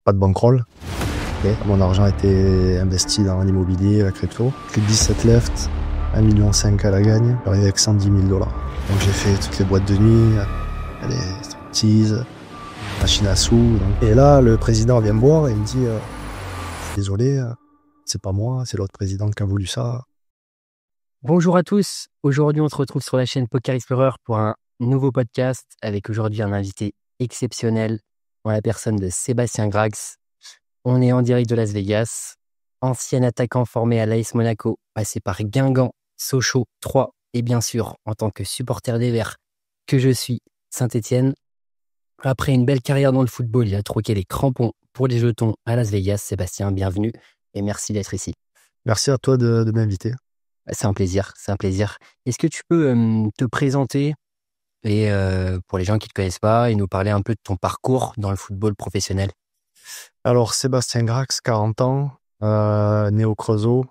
pas de bankroll. Okay. Mon argent a été investi dans l'immobilier, la crypto. Les 17 left, 1,5 million à la gagne. J'arrive avec 110 000 $. Donc j'ai fait toutes les boîtes de nuit, les striptease, machine à sous. Donc. Et là, le président vient me voir et il me dit désolé, c'est pas moi, c'est l'autre président qui a voulu ça. Bonjour à tous. Aujourd'hui, on se retrouve sur la chaîne Poker Explorer pour un nouveau podcast avec aujourd'hui un invité exceptionnel en la personne de Sébastien Grax. On est en direct de Las Vegas, ancien attaquant formé à l'AS Monaco, passé par Guingamp, Sochaux, Troyes et bien sûr, en tant que supporter des Verts que je suis, Saint-Étienne. Après une belle carrière dans le football, il a troqué les crampons pour les jetons à Las Vegas. Sébastien, bienvenue et merci d'être ici. Merci à toi de m'inviter. C'est un plaisir, c'est un plaisir. Est-ce que tu peux te présenter et pour les gens qui ne te connaissent pas et nous parler un peu de ton parcours dans le football professionnel? Alors, Sébastien Grax, 40 ans, né au Creusot,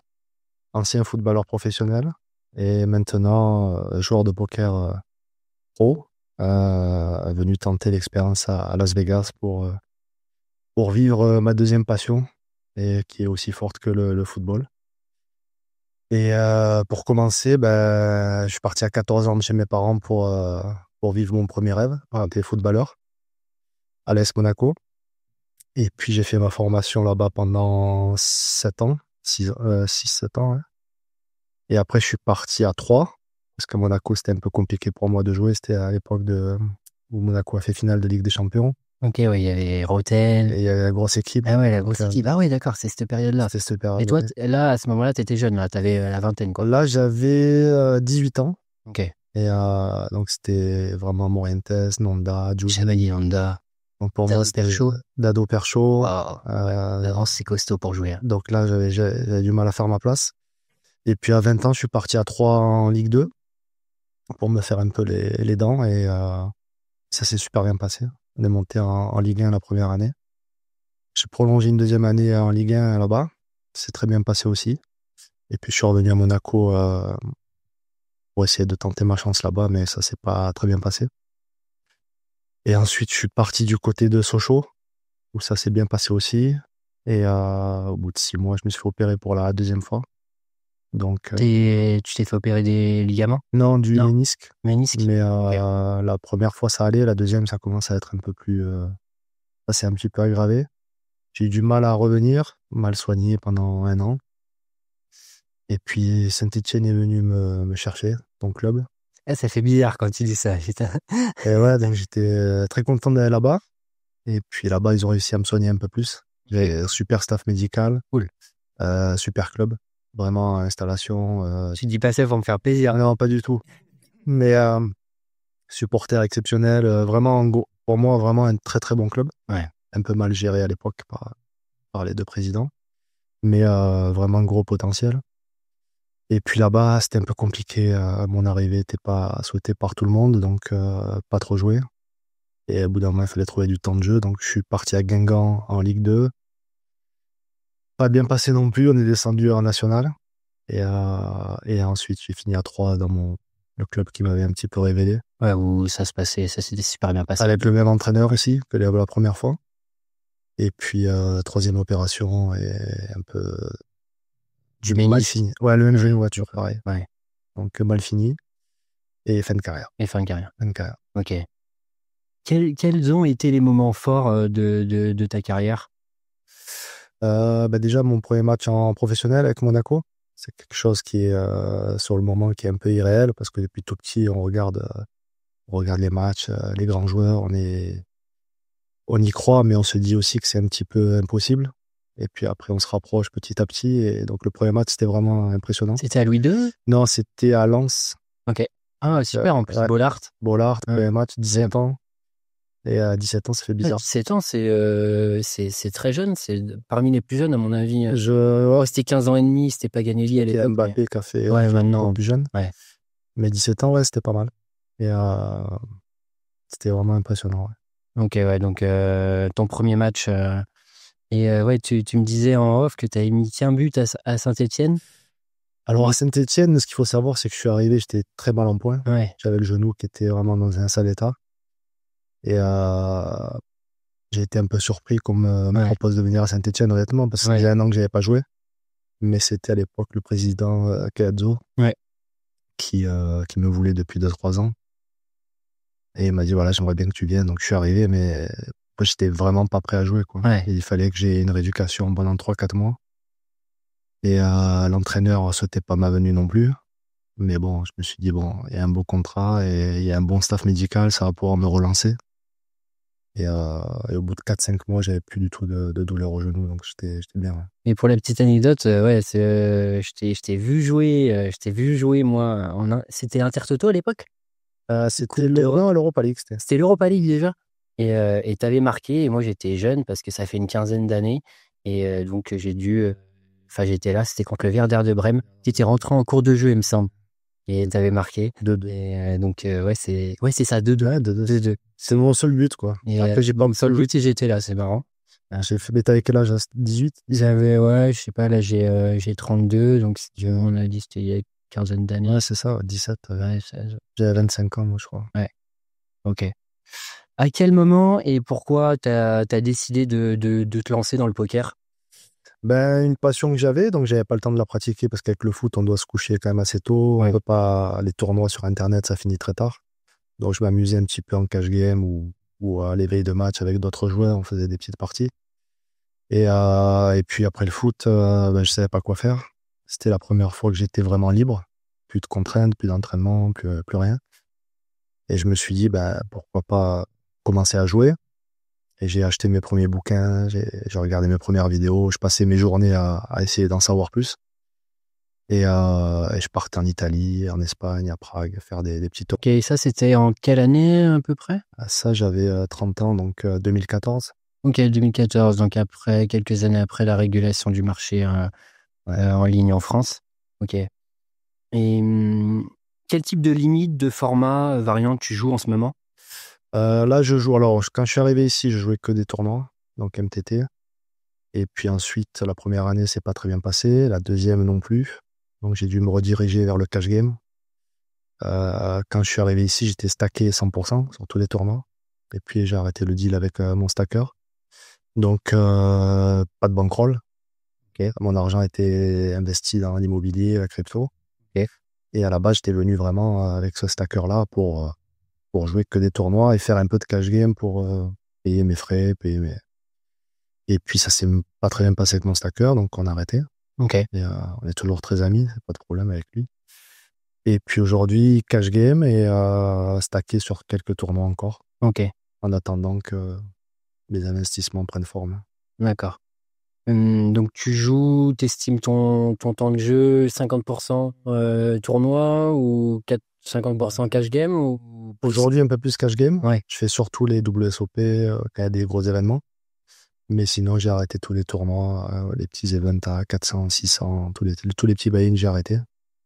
ancien footballeur professionnel et maintenant joueur de poker pro, venu tenter l'expérience à Las Vegas pour vivre ma deuxième passion et qui est aussi forte que le football. Et pour commencer, je suis parti à 14 ans de chez mes parents pour vivre mon premier rêve, être footballeur à l'AS Monaco. Et puis j'ai fait ma formation là-bas pendant 7 ans, 6-7 ans. Hein. Et après je suis parti à Troyes, parce qu'à Monaco c'était un peu compliqué pour moi de jouer. C'était à l'époque où Monaco a fait finale de Ligue des Champions. Ok, oui, il y avait Rotel. Et il y avait la grosse équipe. Ah ouais, la grosse équipe. Ah oui, d'accord, c'est cette période-là. C'est cette période. Et toi, là, à ce moment-là, tu étais jeune, là, tu avais la vingtaine, quoi. Là, j'avais 18 ans. Ok. Et donc c'était vraiment Morientes, Nonda, Jules. Chevalier Nonda. Donc pour moi, c'était Dado Percho. Wow. C'est costaud pour jouer. Hein. Donc là, j'avais du mal à faire ma place. Et puis à 20 ans, je suis parti à Troyes en Ligue 2 pour me faire un peu les dents. Et ça s'est super bien passé. On est monté en Ligue 1 la première année. J'ai prolongé une deuxième année en Ligue 1 là-bas. C'est très bien passé aussi. Et puis je suis revenu à Monaco pour essayer de tenter ma chance là-bas, mais ça s'est pas très bien passé. Et ensuite, je suis parti du côté de Sochaux, où ça s'est bien passé aussi. Et au bout de 6 mois, je me suis fait opérer pour la deuxième fois. Donc, tu t'es fait opérer des ligaments? Non, du ménisque. Ménisque. Mais la première fois, ça allait. La deuxième, ça commence à être un peu plus... ça s'est un petit peu aggravé. J'ai eu du mal à revenir, mal soigné pendant 1 an. Et puis, Saint-Étienne est venu me chercher, ton club. Ça fait bizarre quand tu dis ça. Et ouais, donc j'étais très content d'aller là-bas. Et puis là-bas, ils ont réussi à me soigner un peu plus. J'ai un super staff médical. Cool. Super club. Vraiment, installation. Tu dis pas ça pour me faire plaisir. Non, pas du tout. Mais supporter exceptionnel. Vraiment, pour moi, vraiment un très très bon club. Ouais. Un peu mal géré à l'époque par les deux présidents. Mais vraiment gros potentiel. Et puis là-bas, c'était un peu compliqué. Mon arrivée n'était pas souhaitée par tout le monde, donc pas trop joué. Et au bout d'un moment, il fallait trouver du temps de jeu. Donc, je suis parti à Guingamp en Ligue 2. Pas bien passé non plus. On est descendu en National. Et ensuite, j'ai fini à Troyes dans le club qui m'avait un petit peu révélé. Ouais, où ça s'était super bien passé. Avec le même entraîneur ici que la première fois. Et puis, troisième opération et un peu... Du mal ménisque. fini. Ouais, le même genou, toujours pareil. Ouais. Donc, mal fini. Et fin de carrière. Fin de carrière. Ok. Quels ont été les moments forts de ta carrière? Déjà, mon premier match en professionnel avec Monaco, c'est quelque chose qui est sur le moment qui est un peu irréel parce que depuis tout petit, on regarde les matchs, les grands joueurs, on y croit, mais on se dit aussi que c'est un petit peu impossible. Et puis après, on se rapproche petit à petit. Et donc, le premier match, c'était vraiment impressionnant. C'était à Louis II? Non, c'était à Lens. Ok. Ah, super, en plus, ouais. Bollard, premier match, 17 ans. Et à 17 ans, ça fait bizarre. 17 ans, c'est très jeune. C'est parmi les plus jeunes, à mon avis. C'était 15 ans et demi, c'était Paganelli à l'époque. Mbappé qui a fait maintenant plus jeune. Ouais. Mais 17 ans, ouais, c'était pas mal. Et c'était vraiment impressionnant. Ouais. Ok, ouais, donc ton premier match. Ouais, tu me disais en off que tu avais mis qu'un but à Saint-Étienne. Alors à Saint-Étienne, ce qu'il faut savoir, c'est que je suis arrivé, j'étais très mal en point. Ouais. J'avais le genou qui était vraiment dans un sale état. Et J'ai été un peu surpris qu'on me Ouais. propose de venir à Saint-Etienne, honnêtement, parce que ça Ouais. faisait un an que j'avais pas joué. Mais c'était à l'époque le président Cazzo Ouais. qui me voulait depuis 2-3 ans. Et il m'a dit, voilà, j'aimerais bien que tu viennes. Donc je suis arrivé, mais moi, j'étais vraiment pas prêt à jouer, quoi. Ouais. Et il fallait que j'ai une rééducation pendant 3-4 mois. Et l'entraîneur souhaitait pas ma venue non plus. Mais bon, je me suis dit, bon, il y a un beau contrat et il y a un bon staff médical, ça va pouvoir me relancer. Et au bout de 4-5 mois, j'avais plus du tout de douleur au genou, donc j'étais bien. Ouais. Et pour la petite anecdote, ouais, je t'ai vu jouer, moi. C'était Intertoto à l'époque? C'était Coupe d'Europe. l'Europa League, c'était. C'était l'Europa League déjà. Et t'avais marqué. Et moi, j'étais jeune parce que ça fait une quinzaine d'années. Et donc, j'étais là. C'était contre le Werder de Brême. Tu étais rentré en cours de jeu, il me semble. Et t'avais marqué. 2-2. Et donc, ouais, c'est ça, 2-2. Ouais, 2-2. 2-2. C'est mon seul but, quoi. Et Après, j'ai pas sur le but, j'étais là, c'est marrant. j'ai fait bêta avec quel âge? 18? J'avais, ouais, je sais pas, là, j'ai 32. Donc, on a dit c'était il y a une quinzaine d'années. Ouais, c'est ça, 17. Ouais, J'avais 25 ans, moi, je crois. ouais. Ok. À quel moment et pourquoi t'as décidé de te lancer dans le poker? Ben, une passion que j'avais, donc j'avais pas le temps de la pratiquer parce qu'avec le foot, on doit se coucher quand même assez tôt. Ouais. On peut pas, les tournois sur Internet, ça finit très tard. Donc, je m'amusais un petit peu en cash game ou à l'éveil de match avec d'autres joueurs. On faisait des petites parties. Et puis après le foot, ben, je savais pas quoi faire. C'était la première fois que j'étais vraiment libre. Plus de contraintes, plus d'entraînement, plus rien. Et je me suis dit, ben, pourquoi pas commencer à jouer. Et j'ai acheté mes premiers bouquins, j'ai regardé mes premières vidéos. Je passais mes journées à essayer d'en savoir plus. Et je partais en Italie, en Espagne, à Prague, faire des petits tours. Ok, ça c'était en quelle année à peu près? Ça, j'avais 30 ans, donc 2014. Ok, 2014, donc après, quelques années après la régulation du marché en ligne en France. Ok. Et quel type de limite, de format, variante tu joues en ce moment? Là, je joue. Alors, quand je suis arrivé ici, je jouais que des tournois, donc MTT. Et puis ensuite, la première année, c'est pas très bien passé. La deuxième non plus. Donc, j'ai dû me rediriger vers le cash game. Quand je suis arrivé ici, j'étais stacké 100% sur tous les tournois. Et puis, j'ai arrêté le deal avec mon stacker. Donc, pas de bankroll. Okay. Mon argent était investi dans l'immobilier, la crypto. Ok. Et à la base, j'étais venu vraiment avec ce stacker-là pour jouer que des tournois et faire un peu de cash game pour payer mes frais, payer mes... Et puis, ça s'est pas très bien passé avec mon stacker, donc on a arrêté. Ok. Et on est toujours très amis, c'est pas de problème avec lui. Et puis aujourd'hui, cash game et stacké sur quelques tournois encore, Ok. en attendant que les investissements prennent forme. D'accord. Donc tu joues, t'estimes ton temps de jeu 50% tournoi ou 50% cash game ou plus? Aujourd'hui, un peu plus cash game. Ouais. Je fais surtout les WSOP quand il y a des gros événements. Mais sinon, j'ai arrêté tous les tournois, les petits events à 400, 600, tous les petits buy-in, j'ai arrêté.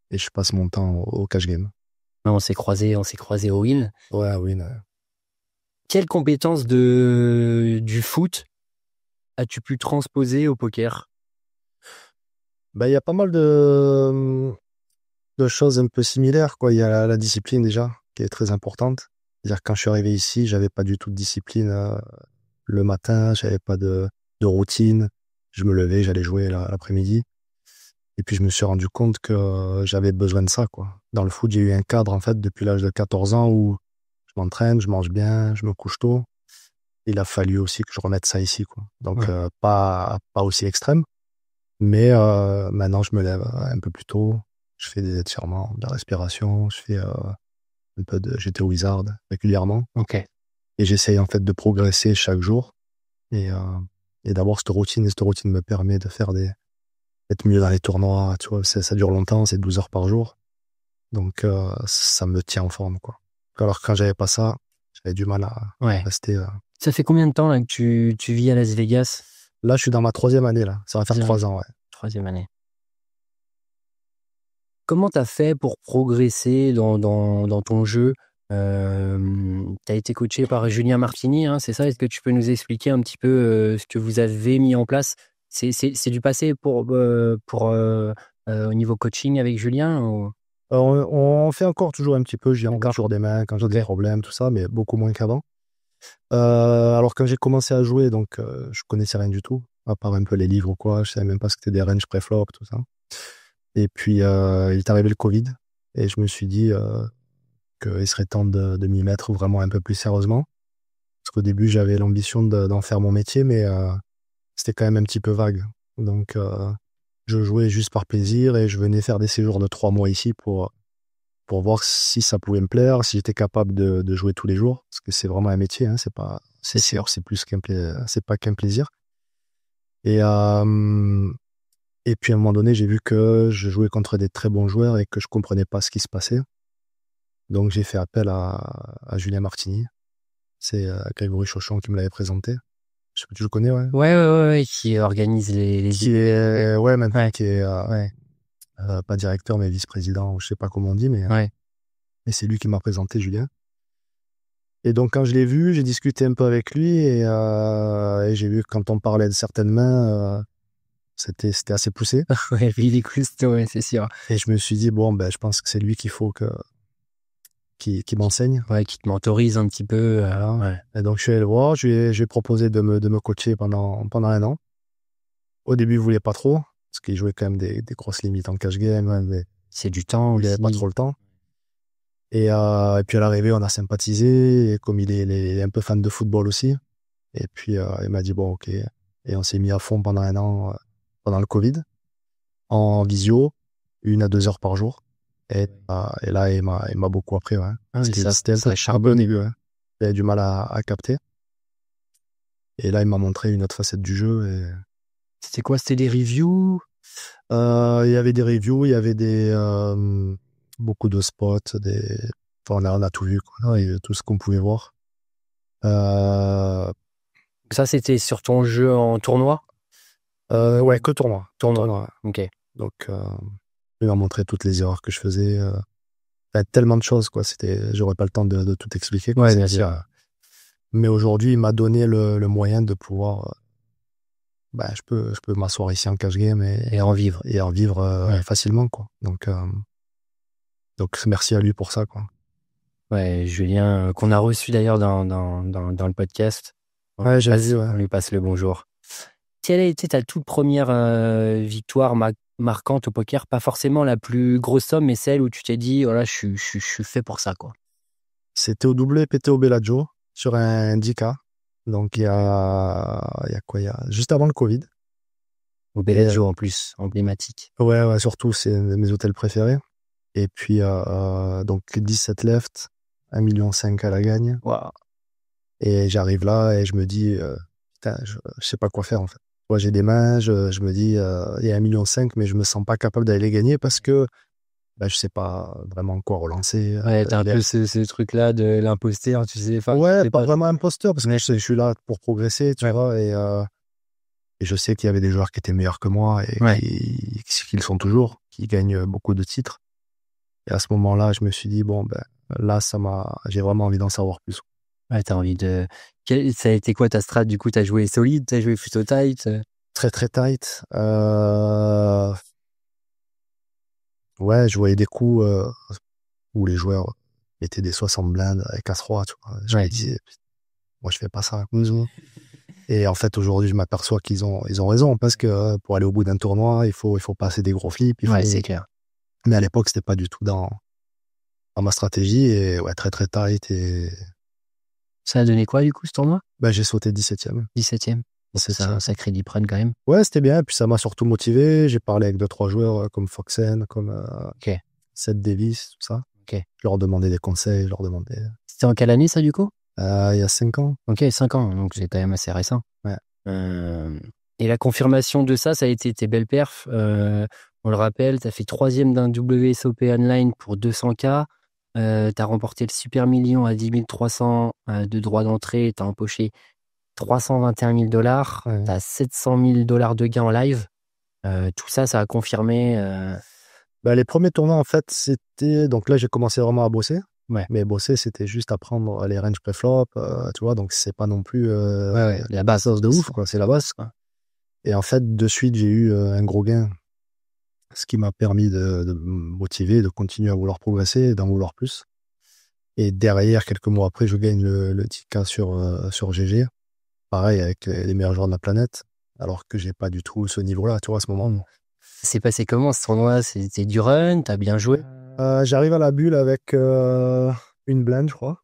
Et je passe mon temps au cash game. On s'est croisés au win. Ouais, oui. Quelles compétences du foot as-tu pu transposer au poker? Ben, il y a pas mal de choses un peu similaires, quoi. Il y a la discipline déjà, qui est très importante. C'est-à-dire que quand je suis arrivé ici, j'avais pas du tout de discipline le matin, j'avais pas de routine. Je me levais, j'allais jouer l'après-midi. Et puis je me suis rendu compte que j'avais besoin de ça, quoi. Dans le foot, j'ai eu un cadre, en fait, depuis l'âge de 14 ans où je m'entraîne, je mange bien, je me couche tôt. Il a fallu aussi que je remette ça ici, quoi. Donc, Ouais. pas aussi extrême. Mais maintenant, je me lève un peu plus tôt. Je fais des étirements, de la respiration. Je fais un peu de GT Wizard régulièrement. Ok. Et j'essaye en fait de progresser chaque jour et d'avoir cette routine. Et cette routine me permet de faire d'être mieux dans les tournois. Tu vois, ça dure longtemps, c'est 12 heures par jour. Donc ça me tient en forme, quoi. Alors quand j'avais pas ça, j'avais du mal à Ouais. rester. Ça fait combien de temps là que tu vis à Las Vegas? Là, je suis dans ma 3e année là. Ça va faire 3 ans, ouais. 3e année. Comment t'as fait pour progresser dans ton jeu? T'as été coaché par Julien Martini, hein, c'est ça? Est-ce que tu peux nous expliquer un petit peu ce que vous avez mis en place? C'est du passé pour au niveau coaching avec Julien ou... On fait encore toujours un petit peu. J'y ai encore D'accord. toujours des mains quand j'ai des Ok. problèmes, tout ça, mais beaucoup moins qu'avant. Alors quand j'ai commencé à jouer, donc je connaissais rien du tout, à part un peu les livres ou quoi. Je savais même pas ce que c'était des ranges pré-flop, tout ça. Et puis il est arrivé le Covid et je me suis dit qu'il serait temps de m'y mettre vraiment un peu plus sérieusement. Parce qu'au début j'avais l'ambition d'en faire mon métier, mais c'était quand même un petit peu vague. Donc je jouais juste par plaisir et je venais faire des séjours de 3 mois ici pour voir si ça pouvait me plaire, si j'étais capable de jouer tous les jours, parce que c'est vraiment un métier, hein, C'est sûr. c'est plus c'est pas qu'un plaisir. Et, et puis à un moment donné, j'ai vu que je jouais contre des très bons joueurs et que je comprenais pas ce qui se passait. Donc j'ai fait appel à Julien Martini. C'est Grégory Chauchon qui me l'avait présenté. Je sais pas, tu le connais, ouais. Ouais, qui organise les Qui est, ouais, maintenant, Ouais. qui est, Ouais. pas directeur, mais vice-président, ou je sais pas comment on dit, Ouais. mais c'est lui qui m'a présenté Julien. Et donc, quand je l'ai vu, j'ai discuté un peu avec lui et j'ai vu que quand on parlait de certaines mains, c'était assez poussé. Ouais, il est costaud, ouais, c'est sûr. Et je me suis dit, bon, ben, je pense que c'est lui qu'il faut qui m'enseigne. Ouais, qui te mentorise un petit peu. Voilà. Ouais. Et donc, je suis allé le voir, j'ai proposé de me coacher pendant 1 an. Au début, il voulait pas trop, parce qu'il jouait quand même des grosses limites en cash game, hein, mais C'est du temps il aussi. avait pas trop le temps. Et puis à l'arrivée, on a sympathisé, et comme il est un peu fan de football aussi. Et puis il m'a dit bon, ok. Et on s'est mis à fond pendant 1 an, pendant le Covid, en visio, 1 à 2 heures par jour. Et là, il m'a beaucoup appris, ouais. Ah oui, C'était un peu charbon au début, ouais. J'avais du mal à capter. Et là, il m'a montré une autre facette du jeu. Et C'était quoi? C'était des reviews? il y avait des reviews, il y avait beaucoup de spots, enfin, on a tout vu, quoi. Il y avait tout ce qu'on pouvait voir. Ça, c'était sur ton jeu en tournoi? Ouais, que tournoi. Tournoi. Ok. Donc, il m'a montré toutes les erreurs que je faisais. Enfin, tellement de choses, quoi. J'aurais pas le temps de tout expliquer, quoi. Ouais, bien sûr. Mais aujourd'hui, il m'a donné le moyen de pouvoir, je peux m'asseoir ici en cash game Et en vivre. Ouais. facilement, quoi. Donc, merci à lui pour ça, quoi. Ouais, Julien, qu'on a reçu d'ailleurs dans le podcast. Ouais, j'ai vu, ouais. On lui passe le bonjour. Quelle a été ta toute première victoire marquante au poker? Pas forcément la plus grosse somme, mais celle où tu t'es dit, voilà, je suis fait pour ça, quoi. C'était au WPTO Bellagio, sur un 10K. Donc, il y a juste avant le Covid. Au Bellagio, en plus, emblématique. Ouais, surtout, c'est mes hôtels préférés. Et puis, donc, 17 left, 1,5 million à la gagne. Wow. Et j'arrive là et je me dis, putain, je sais pas quoi faire, en fait. Moi, j'ai des mains, je me dis, il y a 1,5 million, mais je me sens pas capable d'aller les gagner parce que, je sais pas vraiment quoi relancer. Ouais, t'as un peu ce truc-là de l'imposteur, tu sais. Enfin, Ouais, c'est pas vraiment imposteur, parce que je suis là pour progresser, tu Ouais. vois, et je sais qu'il y avait des joueurs qui étaient meilleurs que moi et Ouais. qui le sont toujours, qui gagnent beaucoup de titres. Et à ce moment-là, je me suis dit, bon, là, j'ai vraiment envie d'en savoir plus. Ouais, t'as envie de. Ça a été quoi ta strat? Du coup, t'as joué solide, t'as joué plutôt tight? Très, très tight. Ouais, je voyais des coups où les joueurs mettaient des 60 blindes avec As-Roi, tu vois. Je me disais, moi, je fais pas ça. Et en fait, aujourd'hui, je m'aperçois qu'ils ont raison, parce que pour aller au bout d'un tournoi, il faut passer des gros flips. Ouais, c'est clair. Mais à l'époque, c'était pas du tout dans ma stratégie. Et ouais, très, très tight. Et Ça a donné quoi, du coup, ce tournoi? j'ai sauté 17e. 17e. C'est un sacré deep run quand même. Ouais, c'était bien. Puis ça m'a surtout motivé. J'ai parlé avec 2-3 joueurs comme Foxen, comme Seth Davis, tout ça. Ok. Je leur demandais des conseils, je leur demandais. C'était en quelle année, ça, du coup? Il y a 5 ans. Ok, 5 ans, donc c'est quand même assez récent. Ouais. Et la confirmation de ça a été tes belles perfs. On le rappelle, tu as fait 3e d'un WSOP Online pour 200K. Tu as remporté le Super Million à 10 300 de droits d'entrée. Tu as empoché 321 000 $. Ouais. Tu as 700 000 $ de gains en live. Tout ça, ça a confirmé. Les premiers tournois, en fait, c'était. Donc là, j'ai commencé vraiment à bosser. Ouais. Mais bosser, c'était juste apprendre les ranges pré-flop, tu vois, donc c'est pas non plus la base de ouf, quoi, c'est la base, quoi. Et en fait, de suite, j'ai eu un gros gain, ce qui m'a permis de me motiver, de continuer à vouloir progresser et d'en vouloir plus. Et derrière, quelques mois après, je gagne le 10K sur GG. Pareil, avec les meilleurs joueurs de la planète. Alors que j'ai pas du tout ce niveau-là, tu vois, à ce moment. C'est passé comment ce tournoi? C'était du run, t'as bien joué? J'arrive à la bulle avec une blinde, je crois.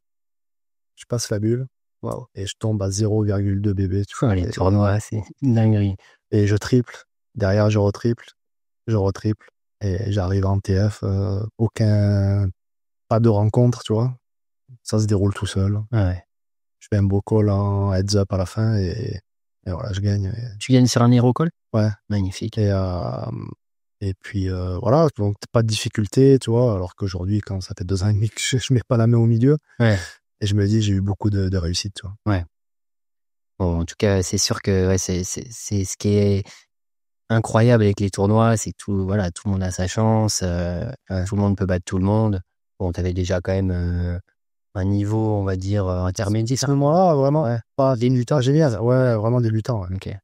Je passe la bulle. Waouh. Et je tombe à 0,2 bébé. Tu vois, Les tournois, c'est une dinguerie. et je triple. Derrière, je retriple. Et j'arrive en TF. Pas de rencontre, tu vois. Ça se déroule tout seul. Ouais. Je fais un beau call en heads up à la fin et voilà, je gagne. Tu gagnes sur un hero call? Ouais. Magnifique. Et puis voilà, donc pas de difficulté, tu vois, alors qu'aujourd'hui, quand ça fait 2 ans et demi que je mets pas la main au milieu, Ouais. et je me dis, j'ai eu beaucoup de réussite, tu vois. Ouais. Bon, en tout cas, c'est sûr que ouais, c'est ce qui est incroyable avec les tournois, c'est que tout le monde a sa chance, tout le monde peut battre tout le monde. Bon, t'avais déjà quand même un niveau, on va dire, intermédiaire. À ce moment-là, vraiment, Ouais. pas débutant génial. Ouais, vraiment débutant. Ouais. Ok.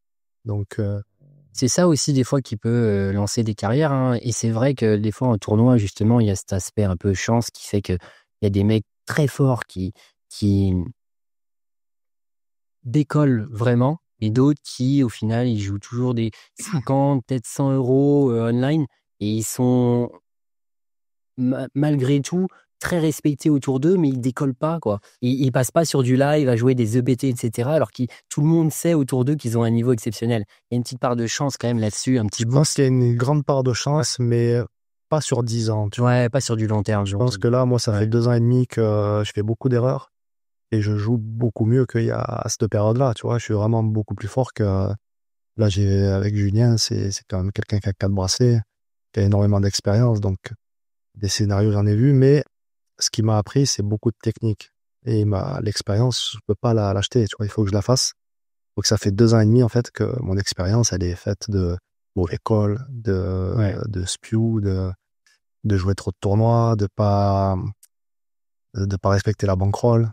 Donc, C'est ça aussi des fois qui peut lancer des carrières, hein. Et c'est vrai que des fois en tournoi, justement, il y a cet aspect un peu chance qui fait que il y a des mecs très forts qui décollent vraiment et d'autres qui, au final, ils jouent toujours des 50, peut-être 100 euros online et ils sont malgré tout très respectés autour d'eux, mais ils décollent pas, quoi. Ils passent pas sur du live à jouer des EBT, etc. Alors que tout le monde sait autour d'eux qu'ils ont un niveau exceptionnel. Il y a une petite part de chance quand même là-dessus, un petit je bout. pense qu'il y a une grande part de chance, mais pas sur 10 ans. Tu vois. Ouais, pas sur du long terme. Je pense que là, moi, ça fait 2 ans et demi que je fais beaucoup d'erreurs et je joue beaucoup mieux qu'il y a à cette période-là. Tu vois, je suis vraiment beaucoup plus fort que là. Avec Julien, c'est quand même quelqu'un qui a 4 bracelets, qui a énormément d'expérience, donc des scénarios, j'en ai vu, mais ce qui m'a appris, c'est beaucoup de technique. Et l'expérience, je peux pas l'acheter, tu vois, il faut que je la fasse. Donc ça fait 2 ans et demi, en fait, que mon expérience, elle est faite de mauvais calls, de spew, de jouer trop de tournois, de pas respecter la bankroll.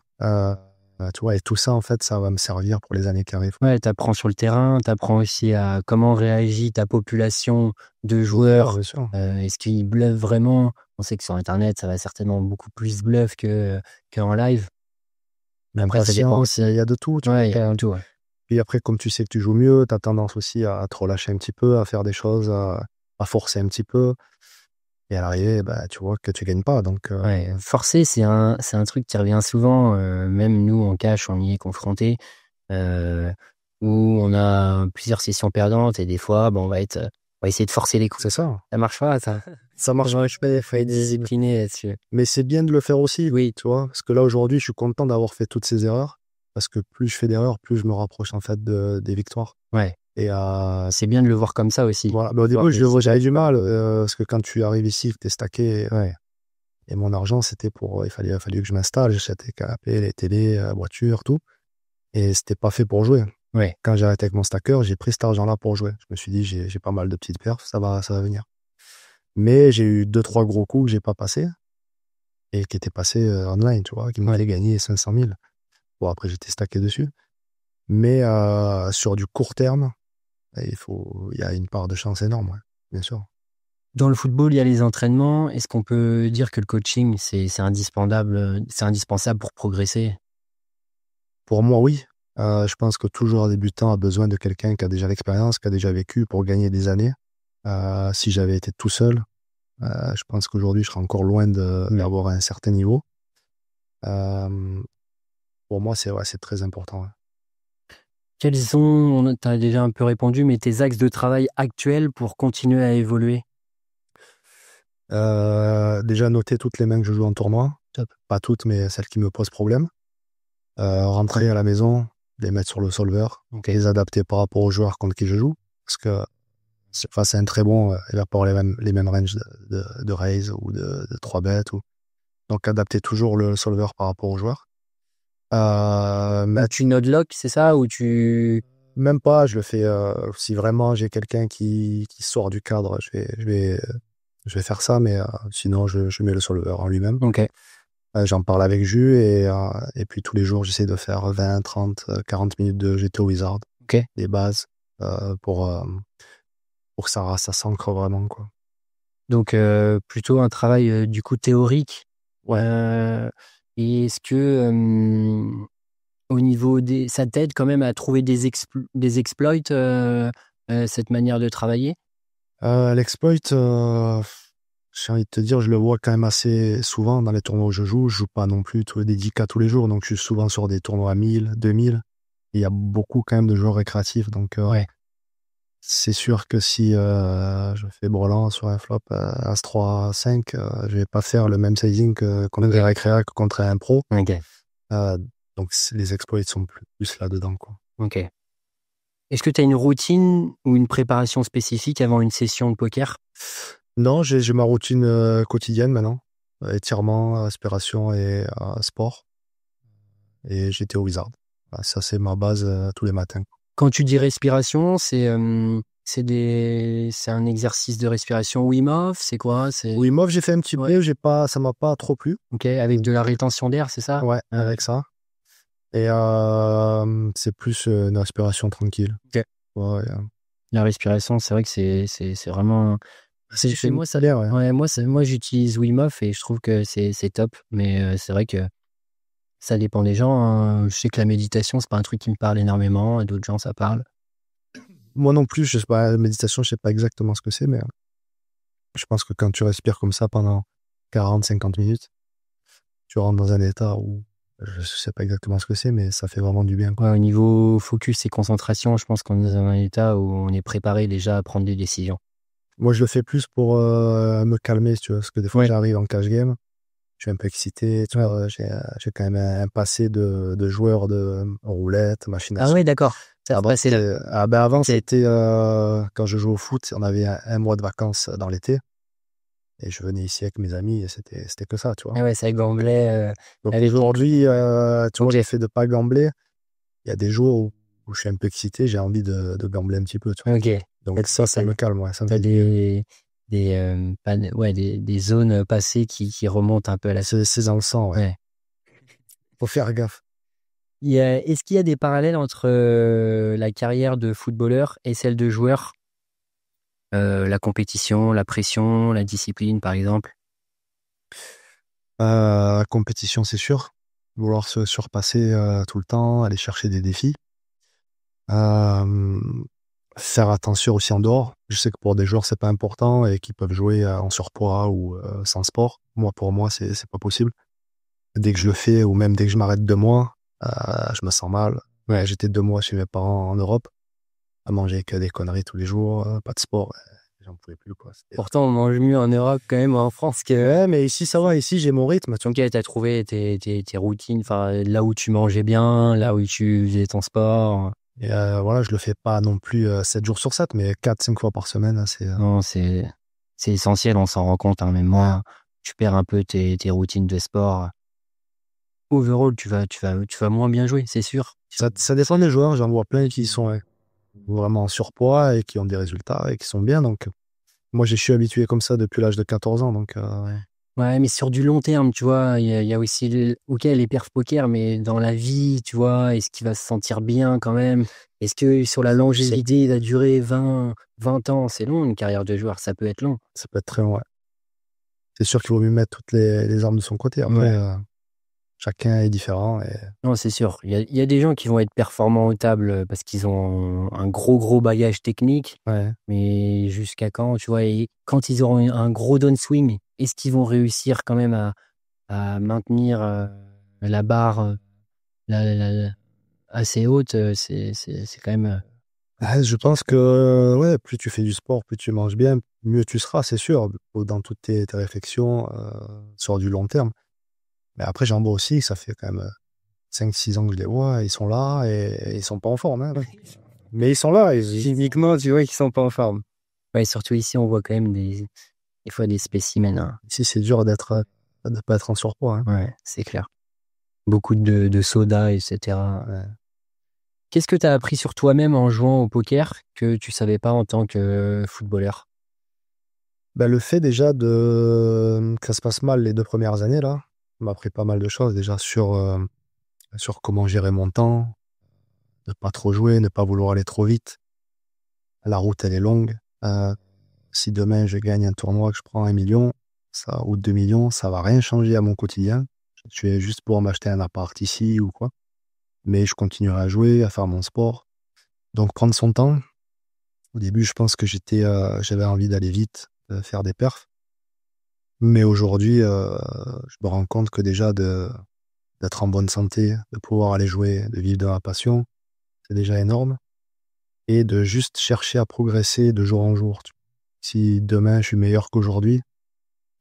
Tu vois, et tout ça, en fait, ça va me servir pour les années qui arrivent. Ouais, t'apprends sur le terrain, t'apprends aussi à comment réagit ta population de joueurs. Bien sûr. Est-ce qu'ils bluffent vraiment? On sait que sur Internet, ça va certainement beaucoup plus bluff qu'en live. Mais après, ça dépend. Patience, il y a de tout. Tu vois. Ouais, il y a un tout, ouais. Puis après, comme tu sais que tu joues mieux, tu as tendance aussi à te relâcher un petit peu, à faire des choses, à forcer un petit peu. Et à l'arrivée, bah, tu vois que tu gagnes pas. Donc, Ouais, forcer, c'est un truc qui revient souvent. Même nous, en cash, on y est confrontés. Où on a plusieurs sessions perdantes et des fois, on va essayer de forcer les coups. c'est ça. Ça marche pas, ça. Ça marche. Il faut être discipliné là-dessus. Mais c'est bien de le faire aussi. Oui. Tu vois, parce que là, aujourd'hui, je suis content d'avoir fait toutes ces erreurs. Parce que plus je fais d'erreurs, plus je me rapproche, en fait, des victoires. Ouais. Et C'est bien de le voir comme ça aussi. voilà. Mais au début, j'avais du mal, parce que quand tu arrives ici, que t'es stacké, Ouais. et mon argent, c'était il fallait que je m'installe, j'achète les canapés, les télés, la voiture, tout. Et c'était pas fait pour jouer. Ouais. Quand j'ai arrêté avec mon stacker, j'ai pris cet argent-là pour jouer. Je me suis dit, j'ai pas mal de petites perfs, ça va venir. Mais j'ai eu 2-3 gros coups que j'ai pas passés et qui étaient passés online, tu vois, qui m'allaient gagner 500 000. Bon, après, j'étais stacké dessus. Mais sur du court terme, il y a une part de chance énorme, ouais, bien sûr. Dans le football, il y a les entraînements. Est-ce qu'on peut dire que le coaching, c'est indispensable pour progresser? Pour moi, oui. Je pense que tout joueur débutant a besoin de quelqu'un qui a déjà l'expérience, qui a déjà vécu pour gagner des années. Si j'avais été tout seul, je pense qu'aujourd'hui, je serais encore loin d'avoir un certain niveau. Pour moi, c'est très important. Ouais. Quels sont, tu as déjà un peu répondu, mais tes axes de travail actuels pour continuer à évoluer? Déjà noter toutes les mains que je joue en tournoi. Pas toutes, mais celles qui me posent problème. Rentrer à la maison, les mettre sur le solver, les adapter par rapport aux joueurs contre qui je joue. Parce que face à un très bon, il va pas avoir les mêmes ranges de raise ou de 3 bêtes. Donc adapter toujours le solver par rapport aux joueurs. Tu node-lock, c'est ça? Ou tu... Même pas, je le fais si vraiment j'ai quelqu'un qui sort du cadre, je vais faire ça, mais sinon je mets le solver en lui-même. Ok. J'en parle avec Jus et puis tous les jours j'essaie de faire 20, 30, 40 minutes de GTO Wizard. Ok. Des bases pour que ça s'ancre vraiment, quoi. Donc plutôt un travail du coup théorique. Ouais. Et est-ce que au niveau ça t'aide quand même à trouver des exploits, cette manière de travailler? L'exploit, j'ai envie de te dire, je le vois quand même assez souvent dans les tournois où je joue. Je joue pas non plus des 10K tous les jours, donc je suis souvent sur des tournois à 1000, 2000. Il y a beaucoup quand même de joueurs récréatifs, donc Ouais. c'est sûr que si je fais brelan sur un flop As-3, 5, je vais pas faire le même sizing contre des récréa que contre un pro. Ok. Donc les exploits sont plus là-dedans, quoi. Ok. Est-ce que tu as une routine ou une préparation spécifique avant une session de poker? Non, j'ai ma routine quotidienne maintenant. Étirement, respiration et sport. Et j'étais au Wizard. Voilà, ça, c'est ma base tous les matins. Quand tu dis respiration, c'est un exercice de respiration Wim Hof, c'est quoi? Wim Hof, j'ai fait un petit Ouais. peu, ça m'a pas trop plu. Ok, avec de la rétention d'air, c'est ça? Ouais, avec ça. Et c'est plus une respiration tranquille. Ok. Ouais, La respiration, c'est vrai que c'est vraiment. c'est Moi, ça. l'air, ouais. Ouais, moi, j'utilise Wim Hof et je trouve que c'est top. Mais c'est vrai que ça dépend des gens, hein. Je sais que la méditation, c'est pas un truc qui me parle énormément. Et d'autres gens, ça parle. Moi non plus, je sais pas, la méditation, je sais pas exactement ce que c'est, mais je pense que quand tu respires comme ça pendant 40, 50 minutes, tu rentres dans un état où je sais pas exactement ce que c'est, mais ça fait vraiment du bien, quoi. Ouais, au niveau focus et concentration, je pense qu'on est dans un état où on est préparé déjà à prendre des décisions. Moi, je le fais plus pour me calmer, si tu vois, parce que des fois, Ouais. j'arrive en cash game, je suis un peu excité, tu vois, j'ai quand même un passé de joueur de roulette, machine à Ah ouais, d'accord. Ça se Avant, passait là. avant, Ok. c'était quand je jouais au foot, on avait un mois de vacances dans l'été, et je venais ici avec mes amis, et c'était que ça, tu vois. Ah ouais, ça gamblait. Donc Avec. aujourd'hui, tu vois, Ok. le fait de pas gambler, il y a des jours où je suis un peu excité, j'ai envie de gambler un petit peu, tu vois. Ok. Donc ça me calme, ouais, ça me T'as fait du bien. des zones passées qui remontent un peu à la surface. C'est dans le sang, ouais. Ouais. Faut faire gaffe. Est-ce qu'il y a des parallèles entre la carrière de footballeur et celle de joueur? La compétition, la pression, la discipline, par exemple. Compétition, c'est sûr. Vouloir se surpasser tout le temps, aller chercher des défis. Euh, Faire attention aussi en dehors. Je sais que pour des joueurs, c'est pas important et qu'ils peuvent jouer en surpoids ou sans sport. Pour moi, c'est pas possible. Dès que je le fais ou même dès que je m'arrête 2 mois, je me sens mal. Ouais, j'étais 2 mois chez mes parents en Europe à manger que des conneries tous les jours, pas de sport. J'en pouvais plus, quoi. Pourtant, on mange mieux en Europe quand même, en France que. Ouais, mais ici, ça va. Ici, j'ai mon rythme. Tu vois. Ok, t'as trouvé tes routines, enfin, là où tu mangeais bien, là où tu faisais ton sport. Et voilà, je le fais pas non plus 7 jours sur 7, mais 4, 5 fois par semaine, là, c'est... Non, c'est essentiel, on s'en rend compte, hein. Même moi, tu perds un peu tes routines de sport. Overall, tu vas moins bien jouer, c'est sûr. Ça dépend des joueurs. J'en vois plein qui sont vraiment en surpoids et qui ont des résultats et qui sont bien. Donc, moi, je suis habitué comme ça depuis l'âge de 14 ans. Donc, ouais. Ouais, mais sur du long terme, tu vois, il y a aussi ok, les perfs poker, mais dans la vie, tu vois, est-ce qu'il va se sentir bien quand même? Est-ce que sur la longévité, il a duré 20 ans? C'est long, une carrière de joueur, ça peut être long. Ça peut être très long, ouais. C'est sûr qu'il vaut mieux mettre toutes les armes de son côté. Après, Ouais. chacun est différent. Et... Non, c'est sûr. Il y a des gens qui vont être performants aux tables parce qu'ils ont un gros bagage technique, Ouais. mais jusqu'à quand, tu vois, et quand ils auront un gros downswing, est-ce qu'ils vont réussir quand même à maintenir la barre assez haute? C'est quand même. Je pense que ouais, plus tu fais du sport, plus tu manges bien, mieux tu seras, c'est sûr, dans toutes tes réflexions sur du long terme. Mais après, j'en vois aussi, ça fait quand même 5, 6 ans que je les vois, ils sont là et ils sont pas en forme, hein. Mais ils sont là, Physiquement, tu vois qu'ils sont pas en forme. Ouais, surtout ici, on voit quand même des fois des spécimens, hein. ici, c'est dur de pas être en surpoids, hein. Ouais, c'est clair. Beaucoup de soda, etc. Ouais. Qu'est-ce que tu as appris sur toi-même en jouant au poker que tu savais pas en tant que footballeur? Ben, le fait déjà que ça se passe mal les 2 premières années, là, m'a appris pas mal de choses déjà sur comment gérer mon temps, ne pas trop jouer, ne pas vouloir aller trop vite. La route, elle est longue. Si demain je gagne un tournoi, que je prends 1 million, ou 2 millions, ça va rien changer à mon quotidien. Je vais juste pour m'acheter un appart ici ou quoi. Mais je continuerai à jouer, à faire mon sport. Donc prendre son temps. Au début, je pense que j'avais envie d'aller vite, de faire des perfs. Mais aujourd'hui, je me rends compte que déjà d'être en bonne santé, de pouvoir aller jouer, de vivre de ma passion, c'est déjà énorme. Et de juste chercher à progresser de jour en jour. Tu vois. Si demain je suis meilleur qu'aujourd'hui,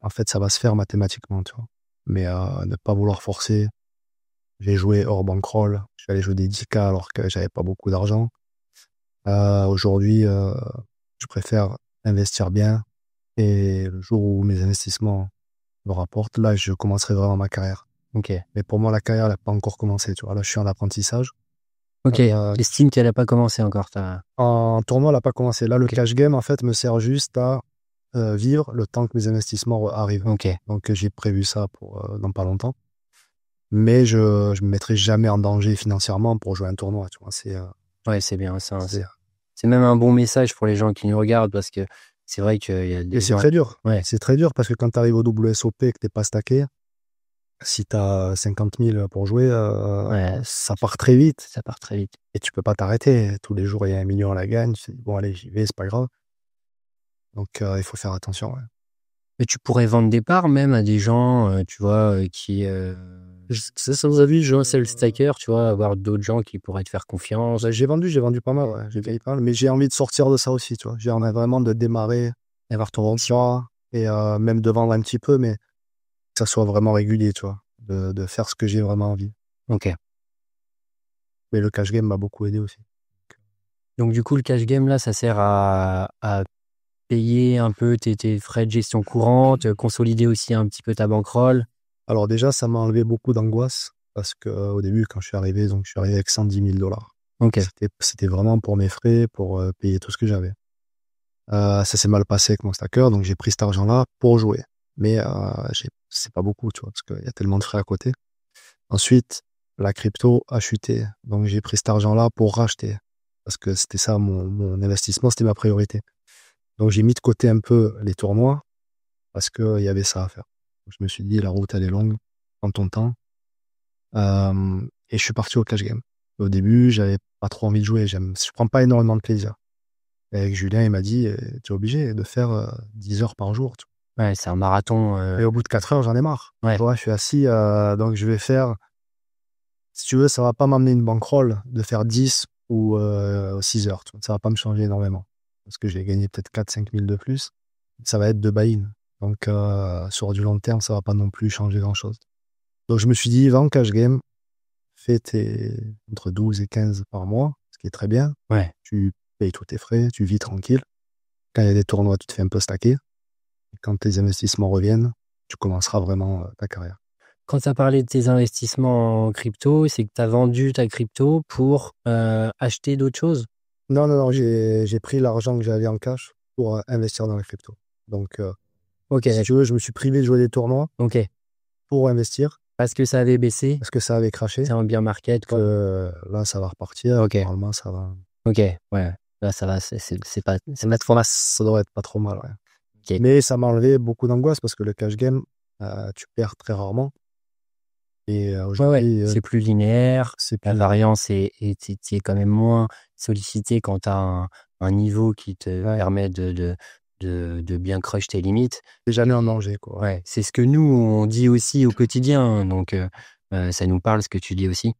en fait, ça va se faire mathématiquement, tu vois. Mais ne pas vouloir forcer. J'ai joué hors bankroll. Je suis allé jouer des 10K alors que j'avais pas beaucoup d'argent. Aujourd'hui, je préfère investir bien. Et le jour où mes investissements me rapportent, là, je commencerai vraiment ma carrière. Ok. Mais pour moi, la carrière n'a pas encore commencé, tu vois. Là, je suis en apprentissage. Ok. T'estimes qu'elle n'a pas commencé encore, En tournoi, elle n'a pas commencé. Là, le Ok. cash game, en fait, me sert juste à vivre le temps que mes investissements arrivent. Ok. Donc, j'ai prévu ça pour dans pas longtemps. Mais je me mettrai jamais en danger financièrement pour jouer un tournoi, tu vois. Ouais, c'est bien. C'est- C'est même un bon message pour les gens qui nous regardent parce que c'est vrai qu'il y a Et des c'est gens. très dur. Ouais. C'est très dur parce que quand tu arrives au WSOP et que t'es pas stacké, si tu as 50 000 pour jouer, Ouais. ça part très vite. Ça part très vite. Et tu peux pas t'arrêter. Tous les jours, il y a 1 million à la gagne. Tu te dis, bon, allez, j'y vais, c'est pas grave. Donc, il faut faire attention. Ouais. Mais tu pourrais vendre des parts même à des gens, tu vois, qui. C'est ça, vous avez vu, Jean, c'est le stacker, tu vois, avoir d'autres gens qui pourraient te faire confiance. J'ai vendu pas mal, ouais. J'ai vendu pas mal, mais j'ai envie de sortir de ça aussi, tu vois. J'ai envie vraiment de démarrer, D'avoir ton tu et même de vendre un petit peu, mais que ça soit vraiment régulier, tu vois. De faire ce que j'ai vraiment envie. Ok. Mais le cash game m'a beaucoup aidé aussi. Donc, du coup, le cash game, là, ça sert à payer un peu tes frais de gestion courante, consolider aussi un petit peu ta bankroll. Alors déjà, ça m'a enlevé beaucoup d'angoisse parce que au début, quand je suis arrivé, donc je suis arrivé avec 110 000 $. Ok. C'était vraiment pour mes frais, pour payer tout ce que j'avais. Ça s'est mal passé avec mon stacker, donc j'ai pris cet argent-là pour jouer. Mais c'est pas beaucoup, tu vois, parce qu'il y a tellement de frais à côté. Ensuite, la crypto a chuté, donc j'ai pris cet argent-là pour racheter, parce que c'était ça mon investissement, c'était ma priorité. Donc j'ai mis de côté un peu les tournois, parce qu'il y avait ça à faire. Donc, je me suis dit, la route, elle est longue, prends ton temps. Et je suis parti au cash game. Au début, j'avais pas trop envie de jouer, je prends pas énormément de plaisir. Et avec Julien, il m'a dit, tu es obligé de faire 10 heures par jour. Tu Ouais, c'est un marathon. vois. Et au bout de 4 heures, j'en ai marre. Ouais. Tu vois, je suis assis, donc je vais faire, si tu veux, ça va pas m'amener une bankroll de faire 10 ou 6 heures. Tu vois. Ça va pas me changer énormément. Parce que j'ai gagné peut-être 4-5 000 de plus. Ça va être de buy-in. Donc, sur du long terme, ça va pas non plus changer grand-chose. Donc, je me suis dit, va en cash game, fais entre 12 et 15 par mois, ce qui est très bien. Ouais. Tu payes tous tes frais, tu vis tranquille. Quand il y a des tournois, tu te fais un peu stacker. Et quand tes investissements reviennent, tu commenceras vraiment ta carrière. Quand tu as parlé de tes investissements en crypto, c'est que tu as vendu ta crypto pour acheter d'autres choses? Non, j'ai pris l'argent que j'avais en cash pour investir dans les cryptos. Donc, Ok, si tu veux, je me suis privé de jouer des tournois ok. pour investir Parce que ça avait baissé, parce que ça avait craché. c'est un bear market, quoi. Que là, ça va repartir. Ok. Normalement, ça va. Ok, ouais. Là, ça va, c'est pas. Ça devrait être pas trop mal. Ouais. Ok. Mais ça m'a enlevé beaucoup d'angoisse parce que le cash game, tu perds très rarement. Et Ouais, aujourd'hui, c'est plus linéaire. c'est La plus. variance est quand même moins sollicitée quand tu as un niveau qui te Ouais, permet de bien crush tes limites. t'es jamais en danger, quoi. Ouais, c'est ce que nous, on dit aussi au quotidien. Hein. Donc, ça nous parle ce que tu dis aussi.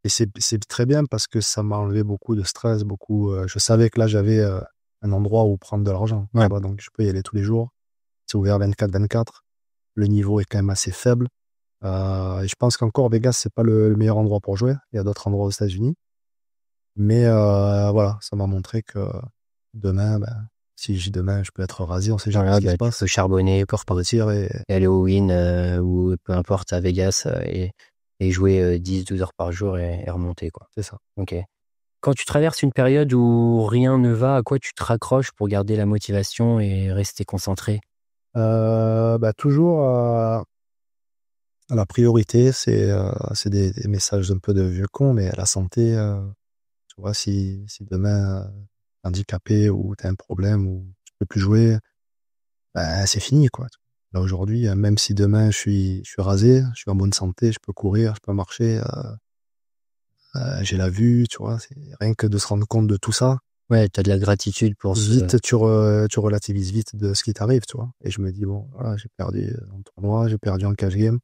Et c'est très bien parce que ça m'a enlevé beaucoup de stress, beaucoup. Je savais que là, j'avais un endroit où prendre de l'argent. Ouais. Tu vois, donc, je peux y aller tous les jours. C'est ouvert 24/24. Le niveau est quand même assez faible. Et je pense qu'encore Vegas, c'est pas le meilleur endroit pour jouer. Il y a d'autres endroits aux États-Unis. Mais voilà, ça m'a montré que demain, si j'ai demain, je peux être rasé. On sait jamais ce qui se Tu passe. peux charbonner, Encore partir et aller au win ou peu importe à Vegas et jouer 10-12 heures par jour et remonter, quoi. c'est ça. Ok. Quand tu traverses une période où rien ne va, à quoi tu te raccroches pour garder la motivation et rester concentré? Toujours la priorité, c'est des messages un peu de vieux con, mais la santé, tu vois, si demain t'es handicapé ou t'as un problème ou tu peux plus jouer, c'est fini, quoi. Là, aujourd'hui, même si demain je suis rasé, je suis en bonne santé, je peux courir, je peux marcher, j'ai la vue, tu vois, c'est rien que de se rendre compte de tout ça. Ouais, tu as de la gratitude pour ce... Vite, tu relativises vite de ce qui t'arrive, tu vois. Et je me dis, bon, voilà, j'ai perdu en tournoi, j'ai perdu en cash game.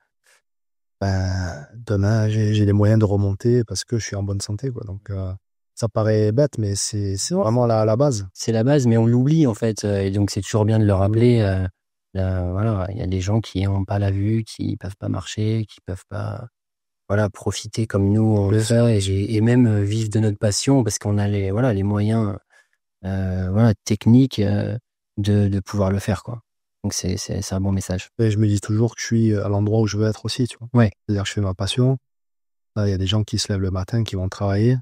Ben, demain, j'ai les moyens de remonter parce que je suis en bonne santé, quoi. Donc, ça paraît bête, mais c'est vraiment la base. C'est la base, mais on l'oublie en fait. Et donc, c'est toujours bien de le rappeler. Voilà, il y a des gens qui n'ont pas la vue, qui peuvent pas marcher, qui peuvent pas voilà, profiter comme nous on le fait et même vivre de notre passion parce qu'on a les moyens voilà, techniques de pouvoir le faire, quoi. Donc, c'est un bon message. Et je me dis toujours que je suis à l'endroit où je veux être aussi, tu vois. Ouais. C'est-à-dire que je fais ma passion. Là, il y a des gens qui se lèvent le matin, qui vont travailler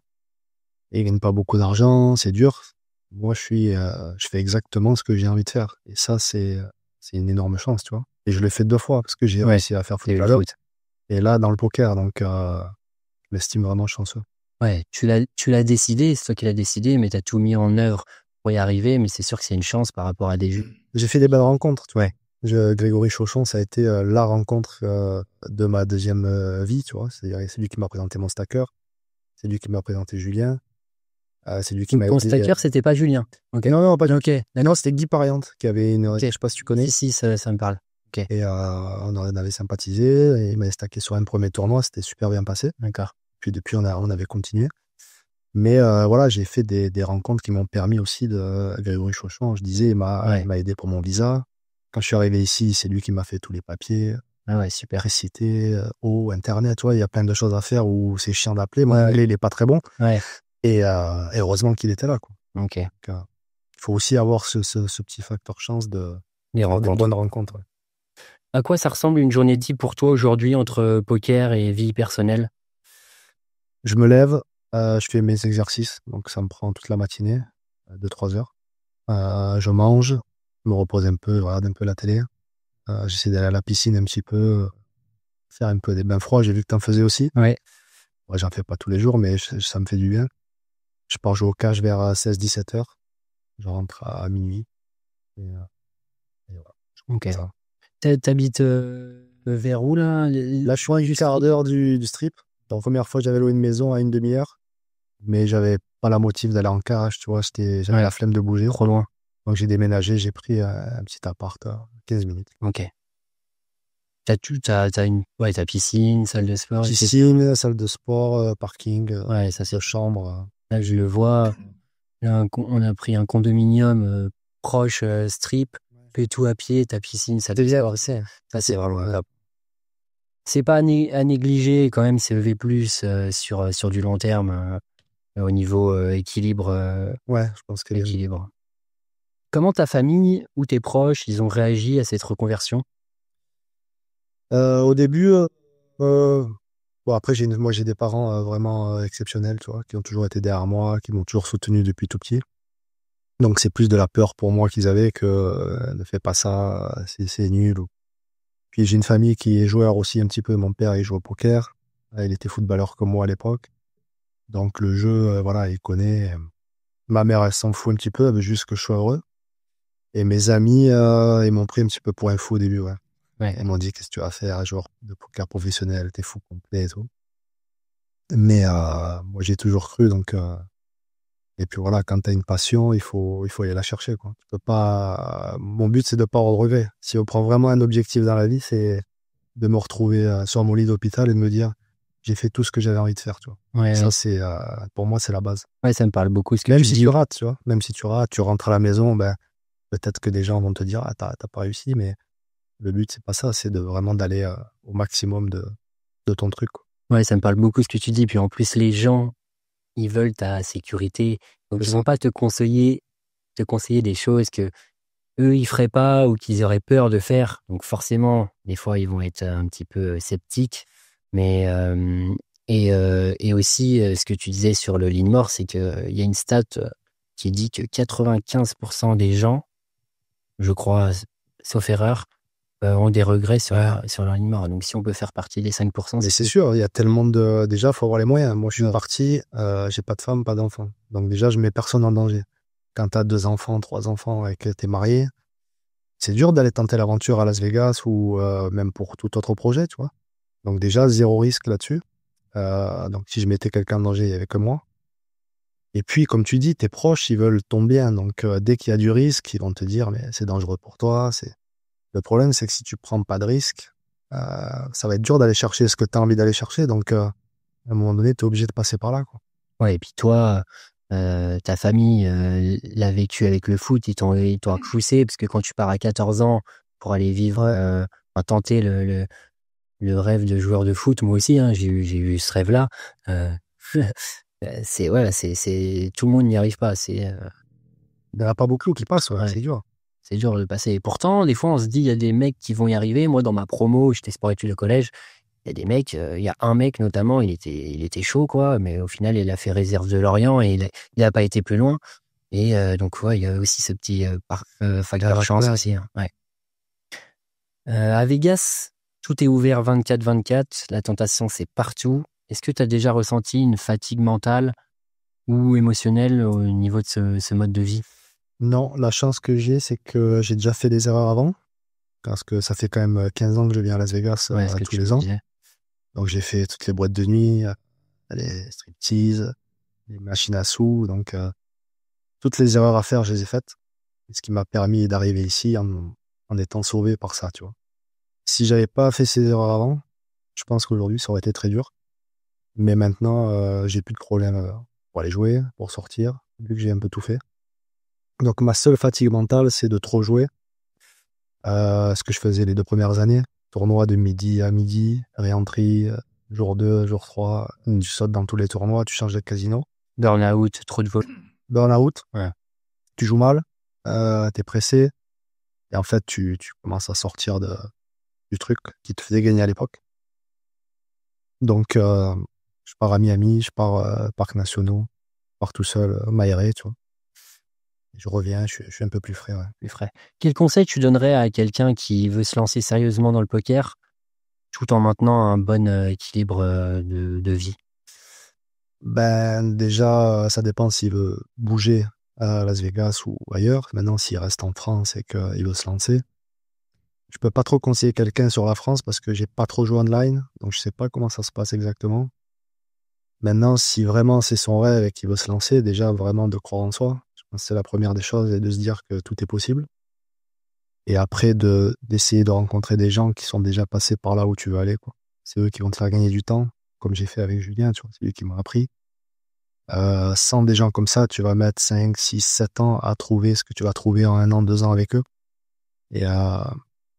et ils gagnent pas beaucoup d'argent, c'est dur. Moi, je fais exactement ce que j'ai envie de faire. Et ça, c'est une énorme chance, tu vois. Et je l'ai fait 2 fois parce que j'ai réussi à faire footballeur. Et là, dans le poker, donc, je m'estime vraiment chanceux. Ouais, tu l'as décidé, c'est toi qui l'as décidé, mais tu as tout mis en œuvre pour y arriver, mais c'est sûr que c'est une chance par rapport à des jeux. J'ai fait des belles rencontres, tu vois. Ouais. Grégory Chauchon, ça a été la rencontre de ma deuxième vie, tu vois. C'est lui qui m'a présenté mon stacker. C'est lui qui m'a présenté Julien. C'est lui qui m'a Ton aidé. stacker, c'était pas Julien. Ok. Non, pas du tout. Ok. Non, c'était Guy Pariante qui avait une. Ok. Je sais pas si tu connais. Si, ça me parle. Ok. Et on en avait sympathisé. Et il m'avait stacké sur un premier tournoi. C'était super bien passé. D'accord. Puis depuis, on avait continué. Mais voilà, j'ai fait des rencontres qui m'ont permis aussi de. Grégory Chauchon, je disais, il m'a aidé pour mon visa. Quand je suis arrivé ici, c'est lui qui m'a fait tous les papiers. Ah ouais, super. Électricité, eau, Internet, tu vois, il y a plein de choses à faire où c'est chiant d'appeler. Mon anglais, il est pas très bon. Ouais. Et heureusement qu'il était là, quoi. Ok. Donc, il faut aussi avoir ce petit facteur chance de bonnes rencontres. Ouais. À quoi ça ressemble une journée type pour toi aujourd'hui entre poker et vie personnelle? Je me lève, je fais mes exercices, donc ça me prend toute la matinée, 2-3 heures. Je mange, je me repose un peu, je regarde un peu la télé. J'essaie d'aller à la piscine un petit peu, faire un peu des bains froids. J'ai vu que tu en faisais aussi. Ouais. Ouais, j'en fais pas tous les jours, mais ça me fait du bien. Je pars jouer au cash vers 16-17 heures. Je rentre à minuit. Et voilà. Ok. T'habites vers où là? Là, je suis à un quart d'heure du strip. La première fois, j'avais loué une maison à une demi-heure, mais j'avais pas la motive d'aller en cash, tu vois. J'avais la flemme de bouger. Trop loin. Donc, j'ai déménagé, j'ai pris un petit appart à 15 minutes. Ok. T'as ta piscine, salle de sport. Piscine, salle de sport, parking, Ouais, ça c'est chambre. Là, je le vois. Là, on a pris un condominium proche strip. Fais tout à pied, ta piscine, ça c'est vraiment. C'est pas à négliger quand même, s'élever plus sur du long terme au niveau équilibre. Ouais, je pense que équilibre. Comment ta famille ou tes proches, ils ont réagi à cette reconversion? Au début, bon, après, j'ai des parents vraiment exceptionnels, tu vois, qui ont toujours été derrière moi, qui m'ont toujours soutenu depuis tout petit. Donc, c'est plus de la peur pour moi qu'ils avaient que ne fais pas ça, c'est nul. Puis, j'ai une famille qui est joueur aussi un petit peu. Mon père, il joue au poker. Il était footballeur comme moi à l'époque. Donc, le jeu, voilà, il connaît. Ma mère, elle s'en fout un petit peu, elle veut juste que je sois heureux. Et mes amis, ils m'ont pris un petit peu pour un fou au début, ouais. Ils m'ont dit, qu'est-ce que tu vas faire, joueur de poker professionnel, t'es fou complet et tout. Mais moi, j'ai toujours cru, donc... Et puis voilà, quand t'as une passion, il faut aller la chercher, quoi. Tu peux pas... Mon but, c'est de pas avoir de regrets. Si on prend vraiment un objectif dans la vie, c'est de me retrouver sur mon lit d'hôpital et de me dire, j'ai fait tout ce que j'avais envie de faire, tu vois. Et ça, c'est... pour moi, c'est la base. Ouais, ça me parle beaucoup. Même si tu rates, tu vois. Même si tu rates, tu rentres à la maison, ben... Peut-être que des gens vont te dire, ah, t'as pas réussi, mais le but, c'est pas ça, c'est vraiment d'aller au maximum de ton truc, quoi. Ouais, ça me parle beaucoup ce que tu dis. Puis en plus, les gens, ils veulent ta sécurité. Donc, ils vont pas te conseiller des choses que eux, ils feraient pas ou qu'ils auraient peur de faire. Donc, forcément, des fois, ils vont être un petit peu sceptiques. Mais, et aussi, ce que tu disais sur le lit de mort, c'est qu'il y a une stat qui dit que 95% des gens, je crois, sauf erreur, ont des regrets sur leur lit de mort. Donc, si on peut faire partie des 5%, mais c'est sûr, il y a tellement de... Déjà, il faut avoir les moyens. Moi, je suis parti, j'ai pas de femme, pas d'enfant. Donc déjà, je mets personne en danger. Quand tu as 2 enfants, 3 enfants et que tu es marié, c'est dur d'aller tenter l'aventure à Las Vegas ou même pour tout autre projet, tu vois. Donc déjà, zéro risque là-dessus. Donc si je mettais quelqu'un en danger, il n'y avait que moi. Et puis, comme tu dis, tes proches, ils veulent ton bien. Donc dès qu'il y a du risque, ils vont te dire, mais c'est dangereux pour toi. Le problème, c'est que si tu prends pas de risque, ça va être dur d'aller chercher ce que tu as envie d'aller chercher. Donc à un moment donné, tu es obligé de passer par là, quoi. Ouais, et puis toi, ta famille l'a vécu avec le foot, ils t'ont poussé, parce que quand tu pars à 14 ans pour aller vivre, Ouais. tenter le rêve de joueur de foot, moi aussi, hein, j'ai eu ce rêve-là. Euh, c'est tout le monde n'y arrive pas. Il n'y en a pas beaucoup qui passent, ouais, Ouais, c'est dur. c'est dur de passer. Et pourtant, des fois, on se dit, il y a des mecs qui vont y arriver. Moi, dans ma promo, j'étais sport-études au collège. Il y a des mecs, il y a un mec notamment, il était chaud, quoi, mais au final, il a fait réserve de Lorient et il a pas été plus loin. Et donc, ouais, il y a aussi ce petit facteur chance Ouais. aussi, hein, ouais. À Vegas, tout est ouvert 24/24. La tentation, c'est partout. Est-ce que tu as déjà ressenti une fatigue mentale ou émotionnelle au niveau de ce mode de vie? Non, la chance que j'ai, c'est que j'ai déjà fait des erreurs avant. Parce que ça fait quand même 15 ans que je viens à Las Vegas Ouais, ce que tous tu me les ans. disais. Donc j'ai fait toutes les boîtes de nuit, les striptease, les machines à sous. Donc toutes les erreurs à faire, je les ai faites. Et ce qui m'a permis d'arriver ici en étant sauvé par ça, tu vois. Si j'avais pas fait ces erreurs avant, je pense qu'aujourd'hui, ça aurait été très dur. Mais maintenant, j'ai plus de problème pour aller jouer, pour sortir, vu que j'ai un peu tout fait. Donc ma seule fatigue mentale, c'est de trop jouer. Ce que je faisais les 2 premières années. Tournoi de midi à midi, réentry, jour 2, jour 3. Tu sautes dans tous les tournois, tu changes de casino. Burn-out, trop de vol. Burn-out, Ouais. tu joues mal, t'es pressé. Et en fait, tu commences à sortir du truc qui te faisait gagner à l'époque. Donc, je pars à Miami, je pars parcs nationaux, je pars tout seul, m'aérer, tu vois. Je reviens, je suis un peu plus frais, ouais. Plus frais. Quel conseil tu donnerais à quelqu'un qui veut se lancer sérieusement dans le poker tout en maintenant un bon équilibre de vie? Ben, déjà, ça dépend s'il veut bouger à Las Vegas ou ailleurs. Maintenant, s'il reste en France et qu'il veut se lancer, je peux pas trop conseiller quelqu'un sur la France parce que j'ai pas trop joué online, donc je sais pas comment ça se passe exactement. Maintenant, si vraiment c'est son rêve et qu'il veut se lancer, déjà vraiment de croire en soi, je pense que c'est la première des choses et de se dire que tout est possible. Et après, d'essayer de rencontrer des gens qui sont déjà passés par là où tu veux aller, quoi. C'est eux qui vont te faire gagner du temps, comme j'ai fait avec Julien, tu vois, c'est lui qui m'a appris. Sans des gens comme ça, tu vas mettre 5, 6, 7 ans à trouver ce que tu vas trouver en 1 an, 2 ans avec eux. Et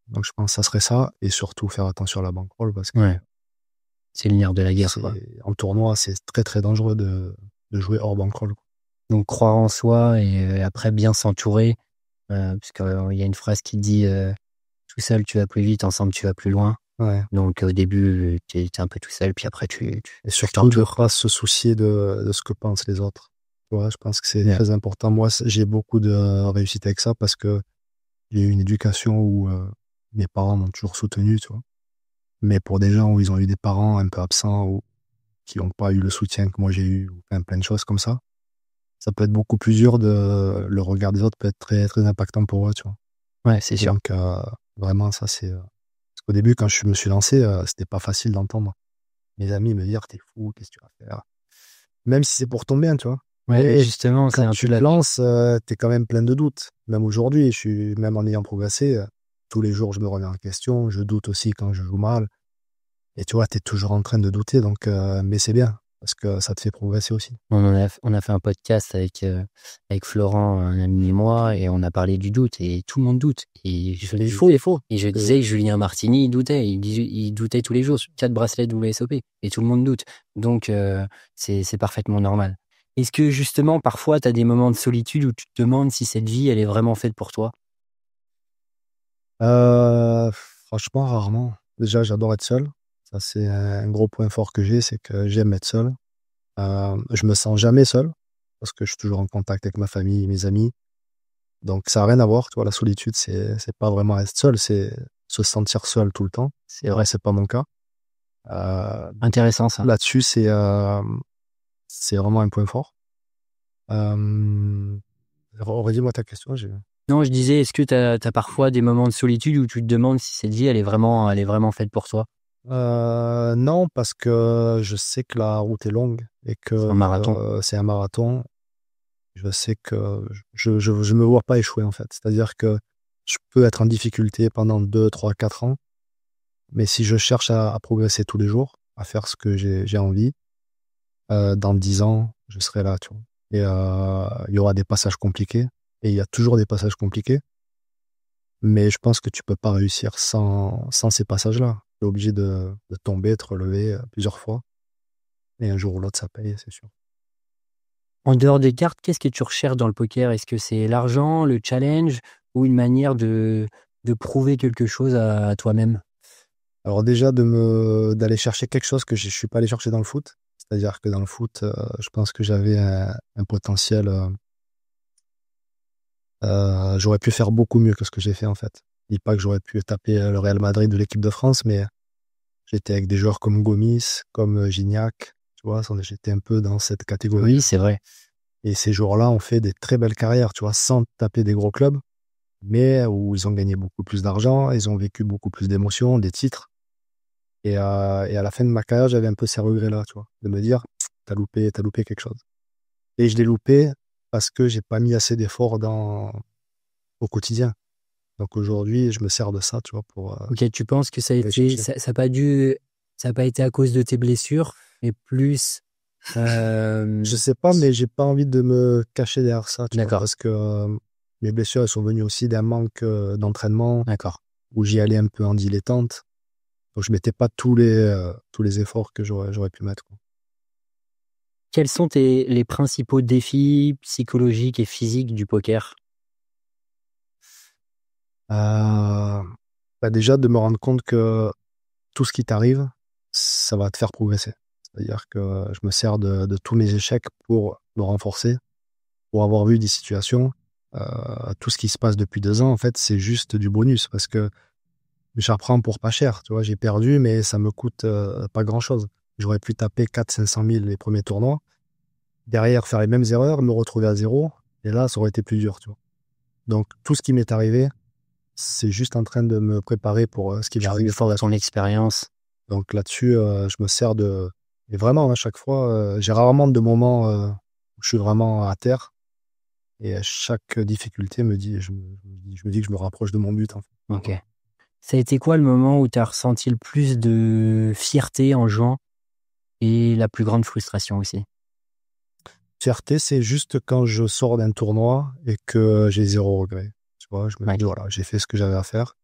donc je pense que ça serait ça. Et surtout faire attention à la bankroll parce que Ouais. C'est le nerf de la guerre, quoi. en tournoi, c'est très très dangereux de jouer hors bankroll, quoi. Donc croire en soi et après bien s'entourer, parce qu'il y a une phrase qui dit tout seul tu vas plus vite, ensemble tu vas plus loin. Ouais. Donc au début tu es un peu tout seul, puis après tu Et surtout de t'entoures. pas se soucier de ce que pensent les autres. Tu vois, je pense que c'est Yeah. très important. Moi, j'ai beaucoup de réussite avec ça parce que j'ai eu une éducation où mes parents m'ont toujours soutenu, tu vois. Mais pour des gens où ils ont eu des parents un peu absents ou qui n'ont pas eu le soutien que moi j'ai eu, ou plein de choses comme ça peut être beaucoup plus dur le regard des autres peut être très, très impactant pour eux, tu vois. Ouais, c'est sûr. Donc, vraiment, ça, parce qu'au début, quand je me suis lancé, c'était pas facile d'entendre mes amis me dire, t'es fou, qu'est-ce que tu vas faire? Même si c'est pour ton bien, tu vois. Ouais, Mais justement, c'est quand un tu peu te lances, t'es quand même plein de doutes. Même aujourd'hui, même en ayant progressé, tous les jours, je me remets en question. Je doute aussi quand je joue mal. Et tu vois, t'es toujours en train de douter. Donc, mais c'est bien parce que ça te fait progresser aussi. on a fait un podcast avec Florent, un ami et moi, et on a parlé du doute, et tout le monde doute. Et je Mais disais, il faut. et je disais, Julien Martini, il doutait. Il doutait tous les jours sur 4 bracelets WSOP. Et tout le monde doute. Donc, c'est parfaitement normal. Est-ce que justement, parfois, tu as des moments de solitude où tu te demandes si cette vie, elle est vraiment faite pour toi? Franchement, rarement. Déjà, j'adore être seul. Ça, c'est un gros point fort que j'ai, c'est que j'aime être seul. Je me sens jamais seul parce que je suis toujours en contact avec ma famille, mes amis. Donc, ça n'a rien à voir. Tu vois, la solitude, c'est pas vraiment être seul, c'est se sentir seul tout le temps. C'est vrai. C'est pas mon cas. Euh, Intéressant, ça. Là-dessus, c'est vraiment un point fort. Redis-moi ta question. Non, je disais, est-ce que tu as parfois des moments de solitude où tu te demandes si cette vie, elle est vraiment faite pour toi? Non, parce que je sais que la route est longue et C'est un que marathon. c'est un marathon. Je sais que je me vois pas échouer, en fait. C'est-à-dire que je peux être en difficulté pendant 2, 3, 4 ans, mais si je cherche à progresser tous les jours, à faire ce que j'ai envie, dans 10 ans, je serai là, tu vois. Et il y aura des passages compliqués, et il y a toujours des passages compliqués, mais je pense que tu peux pas réussir sans ces passages-là. Tu es obligé de tomber, de te relever plusieurs fois, et un jour ou l'autre, ça paye, c'est sûr. En dehors des cartes, qu'est-ce que tu recherches dans le poker? Est-ce que c'est l'argent, le challenge ou une manière de prouver quelque chose à toi-même? Alors déjà, d'aller chercher quelque chose que je suis pas allé chercher dans le foot. C'est-à-dire que dans le foot, je pense que j'avais un potentiel. J'aurais pu faire beaucoup mieux que ce que j'ai fait, en fait. Je dis pas que j'aurais pu taper le Real Madrid de l'équipe de France, mais j'étais avec des joueurs comme Gomis, comme Gignac. Tu vois, j'étais un peu dans cette catégorie. Oui, c'est vrai. Et ces joueurs-là ont fait des très belles carrières, tu vois, sans taper des gros clubs, mais où ils ont gagné beaucoup plus d'argent, ils ont vécu beaucoup plus d'émotions, des titres. Et à la fin de ma carrière, j'avais un peu ces regrets-là, tu vois, de me dire, t'as loupé quelque chose. Et je l'ai loupé parce que j'ai pas mis assez d'efforts au quotidien. Donc aujourd'hui, je me sers de ça, tu vois, pour Ok, tu penses que ça a aller été, chercher. ça a pas été à cause de tes blessures, mais plus, Je sais pas, mais j'ai pas envie de me cacher derrière ça, tu vois, d'accord, parce que mes blessures, elles sont venues aussi d'un manque d'entraînement, d'accord. où j'y allais un peu en dilettante. Donc je mettais pas tous les efforts que j'aurais pu mettre, quoi. Quels sont les principaux défis psychologiques et physiques du poker? Euh, Bah déjà, de me rendre compte que tout ce qui t'arrive, ça va te faire progresser. C'est-à-dire que je me sers de tous mes échecs pour me renforcer, pour avoir vu des situations. Tout ce qui se passe depuis 2 ans, en fait, c'est juste du bonus parce que j'apprends pour pas cher. Tu vois, j'ai perdu, mais ça me coûte pas grand-chose. J'aurais pu taper 400 000 à 500 000 les premiers tournois. Derrière, faire les mêmes erreurs, me retrouver à zéro. Et là, ça aurait été plus dur, tu vois. Donc, tout ce qui m'est arrivé, c'est juste en train de me préparer pour ce qui va arriver par Fort la ton suite. expérience. Donc là-dessus, je me sers de... Et vraiment, à chaque fois, j'ai rarement de moments où je suis vraiment à terre. Et à chaque difficulté je me dis que je me rapproche de mon but, en fait. Ok. Ça a été quoi le moment où tu as ressenti le plus de fierté en jouant et la plus grande frustration aussi? Fierté, c'est juste quand je sors d'un tournoi et que j'ai zéro regret. Tu vois, je me Ouais, dis, voilà, j'ai fait ce que j'avais à faire.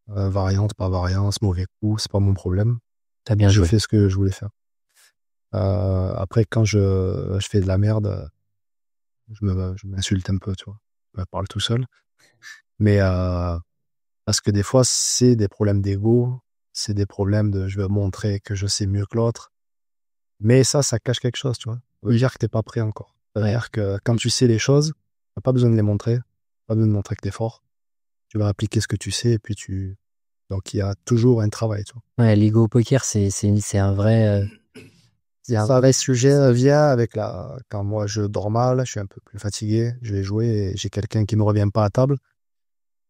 Variante, pas variance, mauvais coup, c'est pas mon problème. t'as bien Je joué. fais ce que je voulais faire. Après, quand je fais de la merde, je m'insulte un peu, tu vois. Je me parle tout seul. Mais parce que des fois, c'est des problèmes d'ego, c'est des problèmes de je veux montrer que je sais mieux que l'autre. Mais ça cache quelque chose, tu vois. Ça veut dire que t'es pas prêt encore. Ça veut Ouais. dire que quand tu sais les choses, t'as pas besoin de les montrer, pas besoin de montrer que t'es fort. Tu vas appliquer ce que tu sais et puis donc il y a toujours un travail, tu vois. Ouais, l'ego au poker, c'est un Ça, vrai sujet. vient avec quand moi je dors mal, je suis un peu plus fatigué, je vais jouer et j'ai quelqu'un qui me revient pas à table.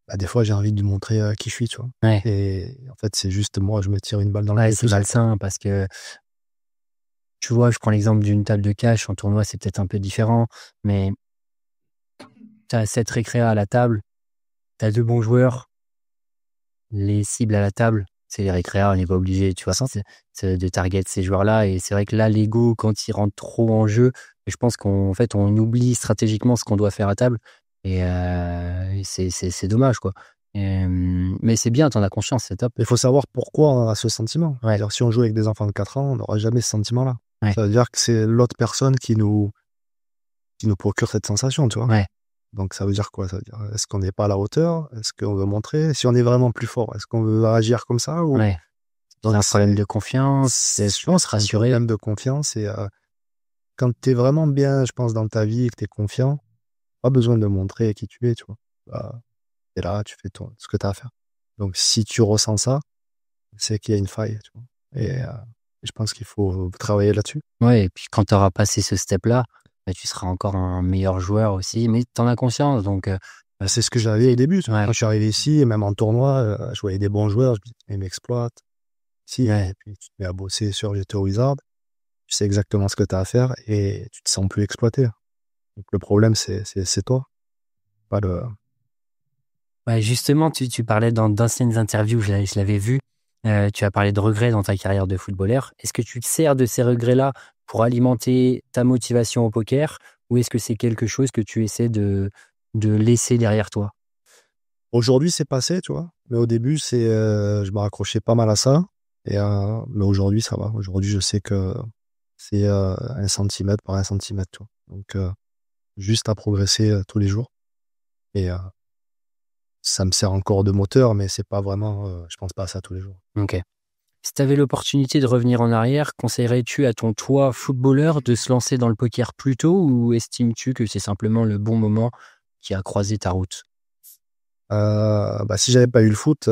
Bah, des fois, j'ai envie de lui montrer qui je suis, tu vois. Ouais, Et en fait, c'est juste moi, je me tire une balle dans le ouais, pied c'est tout seul. malsain parce que tu vois, je prends l'exemple d'une table de cash en tournoi, c'est peut-être un peu différent, mais t'as 7 récréas à la table, t'as 2 bons joueurs, les cibles à la table, c'est les récréas, on n'est pas obligé, tu vois, c'est de target ces joueurs-là. Et c'est vrai que là, l'ego, quand il rentre trop en jeu, je pense qu'en fait, on oublie stratégiquement ce qu'on doit faire à table. Et c'est dommage, quoi. Mais c'est bien, t'en as conscience, c'est top. Il faut savoir pourquoi on a ce sentiment. Ouais, C'est-à-dire, si on joue avec des enfants de 4 ans, on n'aura jamais ce sentiment-là. ouais, Ça veut dire que c'est l'autre personne qui nous procure cette sensation, tu vois. ouais, Donc, ça veut dire quoi? Ça veut dire, est-ce qu'on n'est pas à la hauteur? Est-ce qu'on veut montrer? Si on est vraiment plus fort, est-ce qu'on veut agir comme ça? ouais. C'est Donc, un problème de confiance, je pense, c'est un rassurer. problème de confiance. Et quand tu es vraiment bien, je pense, dans ta vie et que tu es confiant, pas besoin de montrer qui tu es, tu vois. Bah, t'es là, tu fais ce que tu as à faire. Donc, si tu ressens ça, c'est qu'il y a une faille, tu vois. Et je pense qu'il faut travailler là-dessus. Ouais, et puis quand tu auras passé ce step-là, bah, tu seras encore un meilleur joueur aussi, mais tu en as conscience. Donc, Bah, c'est ce que j'avais au début. Ouais. Quand je suis arrivé ici, et même en tournoi, je voyais des bons joueurs, je me dis, ils m'exploitent. Si, Ouais. et puis tu te mets à bosser sur GTO Wizard, tu sais exactement ce que tu as à faire et tu te sens plus exploité. Donc le problème, c'est toi, pas le... Ouais, justement, tu parlais d'anciennes interviews, je l'avais vu. Tu as parlé de regrets dans ta carrière de footballeur. Est-ce que tu te sers de ces regrets-là pour alimenter ta motivation au poker ou est-ce que c'est quelque chose que tu essaies de laisser derrière toi? Aujourd'hui, c'est passé, tu vois. Mais au début, je me raccrochais pas mal à ça. Mais aujourd'hui, ça va. Aujourd'hui, je sais que c'est 1 centimètre par 1 centimètre, tu vois. Donc, juste à progresser tous les jours. Et ça me sert encore de moteur, mais c'est pas vraiment, je pense pas à ça tous les jours. Ok. Si tu avais l'opportunité de revenir en arrière, conseillerais-tu à ton toi footballeur de se lancer dans le poker plus tôt ou estimes-tu que c'est simplement le bon moment qui a croisé ta route? Bah, si j'avais pas eu le foot,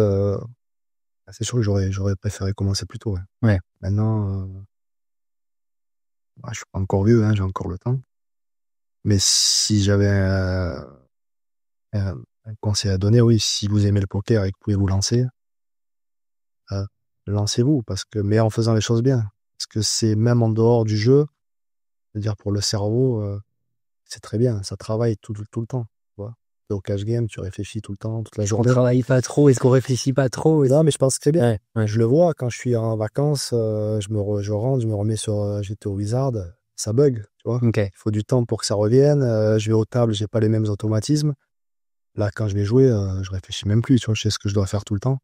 c'est sûr que j'aurais préféré commencer plus tôt, ouais. Ouais. Maintenant, bah, je suis pas encore vieux, hein, j'ai encore le temps. Mais si j'avais un conseil à donner, oui, si vous aimez le poker et que vous pouvez vous lancer, euh, lancez-vous, mais en faisant les choses bien. Parce que c'est même en dehors du jeu, c'est-à-dire pour le cerveau, c'est très bien, ça travaille tout le temps. Tu vois. T'es au cash game, tu réfléchis tout le temps, toute la Est-ce qu'on journée. travaille pas trop? Est-ce qu'on réfléchit pas trop? Non, mais je pense que c'est bien. Ouais, ouais. Je le vois quand je suis en vacances, je rentre, je me remets sur GTO Wizard, ça bug, tu vois. Ok. Il faut du temps pour que ça revienne. Je vais aux tables, j'ai pas les mêmes automatismes. Là, quand je vais jouer, je réfléchis même plus, tu vois, je sais ce que je dois faire tout le temps.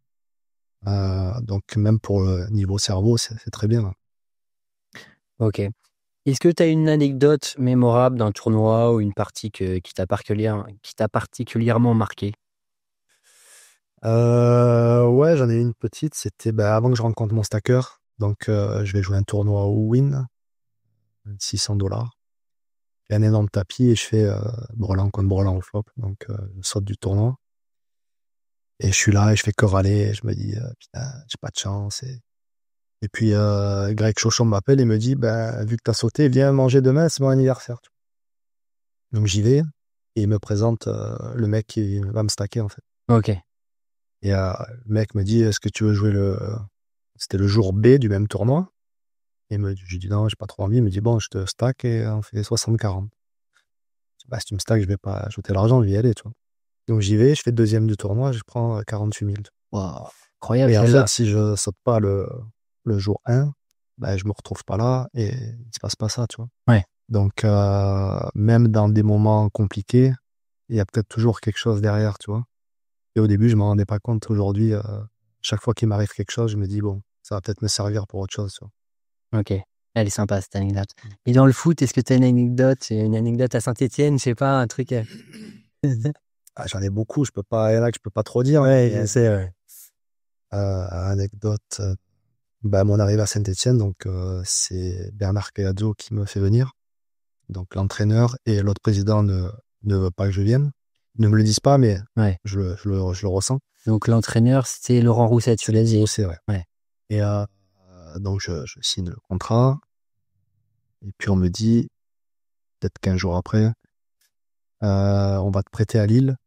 Donc, même pour le niveau cerveau, c'est très bien. Ok. Est-ce que tu as une anecdote mémorable d'un tournoi ou une partie qui t'a particulièrement marqué? Ouais, j'en ai une petite. C'était avant que je rencontre mon stacker. Donc, je vais jouer un tournoi au win, 600 $. J'ai un énorme tapis et je fais brelan contre brelan au flop. Donc, je saute du tournoi. Et je suis là et je fais que râler. Et je me dis, putain, j'ai pas de chance. Et puis, Greg Chauchon m'appelle et me dit, vu que t'as sauté, viens manger demain, c'est mon anniversaire. Donc, j'y vais et il me présente le mec qui va me stacker, en fait. Ok. Et le mec me dit, est-ce que tu veux jouer C'était le jour B du même tournoi. Et je lui dis, non, j'ai pas trop envie. Il me dit, bon, je te stack et on fait 60-40. Si tu me stacks, je vais pas ajouter l'argent, je vais y aller, tu vois. Donc j'y vais, je fais deuxième du tournoi, je prends 48 000. Wow. Incroyable Et en celle-là. fait, si je saute pas le jour 1, je me retrouve pas là et il se passe pas ça, tu vois. Ouais. Donc, même dans des moments compliqués, il y a peut-être toujours quelque chose derrière, tu vois. Et au début, je m'en rendais pas compte. Aujourd'hui, chaque fois qu'il m'arrive quelque chose, je me dis, bon, ça va peut-être me servir pour autre chose, tu vois. Ok. Elle est sympa cette anecdote. Et dans le foot, est-ce que tu as une anecdote à Saint-Étienne, je sais pas, un truc. Ah, j'en ai beaucoup, il y en a que je peux pas trop dire. Ouais, Mais, je sais, ouais. anecdote, mon arrivée à Saint-Étienne, donc c'est Bernard Caillazo qui me fait venir. Donc l'entraîneur et l'autre président ne veut pas que je vienne. Ils ne me le disent pas, mais Ouais. je le ressens. Donc l'entraîneur, c'était Laurent Rousset, tu l'as dit. C'est vrai. Ouais. Et donc je signe le contrat. Et puis on me dit, peut-être 15 jours après, on va te prêter à Lille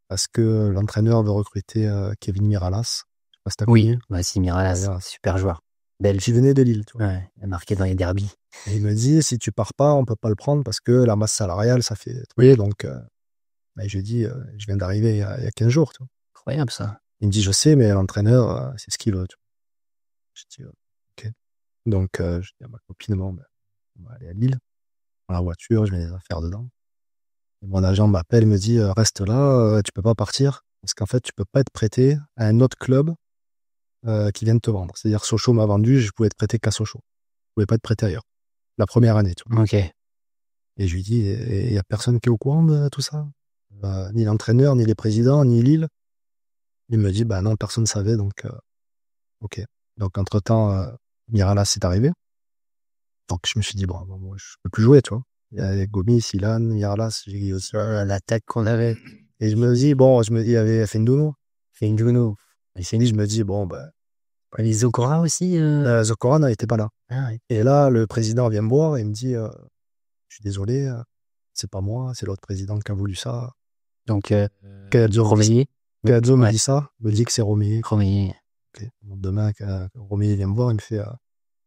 parce que l'entraîneur veut recruter Kevin Miralas. Je sais pas si t'as Oui, connu. bah si, Miralas, Voilà. super joueur. Belge. Qui venait de Lille, tu vois. Ouais, il a marqué dans les derbies. Et il me dit, si tu pars pas, on peut pas le prendre parce que la masse salariale, ça fait... Oui, donc je lui dis, je viens d'arriver il y a 15 jours, tu vois. Incroyable ça. Il me dit, je sais, mais l'entraîneur, c'est ce qu'il veut, tu vois. Je dis, ok. Donc, je dis à ma copine, bon, on va aller à Lille. Dans la voiture, je mets les affaires dedans. Et mon agent m'appelle, il me dit, reste là, tu peux pas partir. Parce qu'en fait, tu peux pas être prêté à un autre club qui vient de te vendre. C'est-à-dire, Sochaux m'a vendu, je pouvais être prêté qu'à Sochaux. Je pouvais pas être prêté ailleurs. La première année, tu vois. Ok. Et je lui dis, il y a personne qui est au courant de tout ça? Ni l'entraîneur, ni les présidents, ni Lille. Il me dit, non, personne ne savait, donc, ok. Donc, entre-temps, Miralas est arrivé. Donc, je me suis dit, bon, moi, je peux plus jouer, tu vois. Il y a Gomis, Ilan, Miralas, j'ai aussi L'attaque qu'on avait. et je me dis, bon, il y avait Fendouno. Fendouno. Et je me dis, bon, Les Zokora aussi. Zokora n'était pas là. Ah, ouais. Et là, le président vient me voir et il me dit, je suis désolé, c'est pas moi, c'est l'autre président qui a voulu ça. Donc, Cayazzo Romélier. me Ouais. dit ça, me dit que c'est Romélier. Romélier. Ok. Donc, demain, Romélier vient me voir, il me fait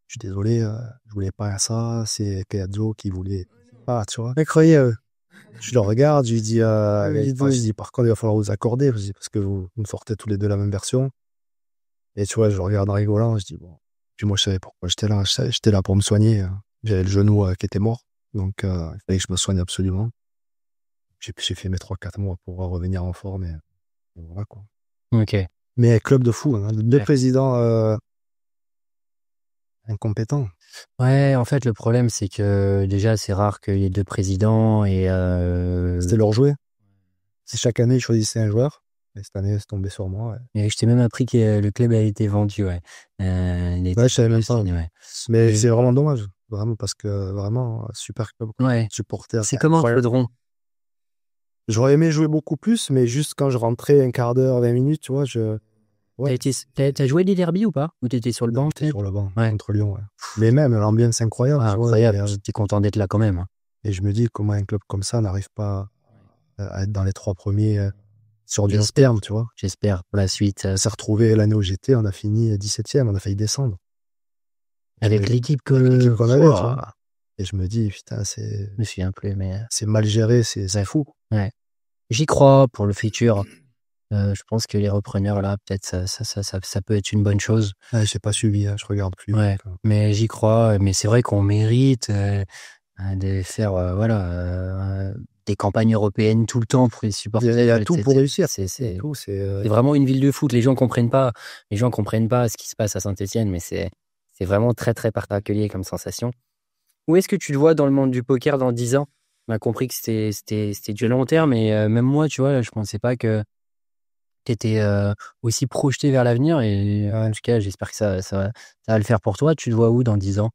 je suis désolé, je voulais pas à ça, c'est Cayazzo qui voulait. Ah, tu vois. Incroyable. Je le regarde, je lui dis, par contre, il va falloir vous accorder, parce que vous me sortez tous les deux la même version. Et tu vois, je le regarde en rigolant, je dis, bon. Puis moi, je savais pourquoi j'étais là. J'étais là pour me soigner. J'avais le genou qui était mort. Donc, il fallait que je me soigne absolument. J'ai fait mes 3-4 mois pour revenir en forme. Et voilà, quoi. Ok. Mais club de fou, hein, deux Ouais. présidents incompétents. Ouais, en fait, le problème, c'est que déjà, c'est rare qu'il y ait deux présidents et C'était leur jouet. C'est chaque année, ils choisissaient un joueur. Et cette année, c'est tombé sur moi. Ouais. et je t'ai même appris que le club a été vendu, ouais. Il a été Ouais, je savais même pas. ouais. Mais Et- c'est vraiment dommage. Vraiment, parce que vraiment, super club. Ouais. Supporter. C'est comment incroyable. Chaudron? J'aurais aimé jouer beaucoup plus, mais juste quand je rentrais un quart d'heure, 20 minutes, tu vois, ouais. T'as joué des derbies ou pas? Ou t'étais sur le banc? J'étais sur le banc Ouais. contre Lyon. Ouais. Mais même, l'ambiance incroyable. Ah, tu vois, incroyable. T'es content d'être là quand même. Hein. et je me dis comment un club comme ça n'arrive pas à être dans les 3 premiers sur du long terme, tu vois. J'espère pour la suite. On s'est retrouvé l'année où j'étais, on a fini 17e, on a failli descendre. Avec l'équipe qu'on avait, tu vois. Et je me dis, putain, Je me souviens plus, mais c'est mal géré, c'est fou. ouais. J'y crois pour le futur. Je pense que les repreneurs là, peut-être ça peut être une bonne chose. J'ai pas suivi, je regarde plus. Ouais. Donc, Mais j'y crois. Mais c'est vrai qu'on mérite de faire des campagnes européennes tout le temps pour les supporters. il y a tout pour réussir. C'est Tout, c'est vraiment une ville de foot. Les gens comprennent pas. Les gens comprennent pas ce qui se passe à Saint-Étienne, mais c'est vraiment très très particulier comme sensation. Où est-ce que tu te vois dans le monde du poker dans 10 ans? On a compris que c'était du long terme, mais même moi, tu vois, je pensais pas que tu étais aussi projeté vers l'avenir. Et en tout cas, j'espère que ça va le faire pour toi. Tu te vois où dans 10 ans?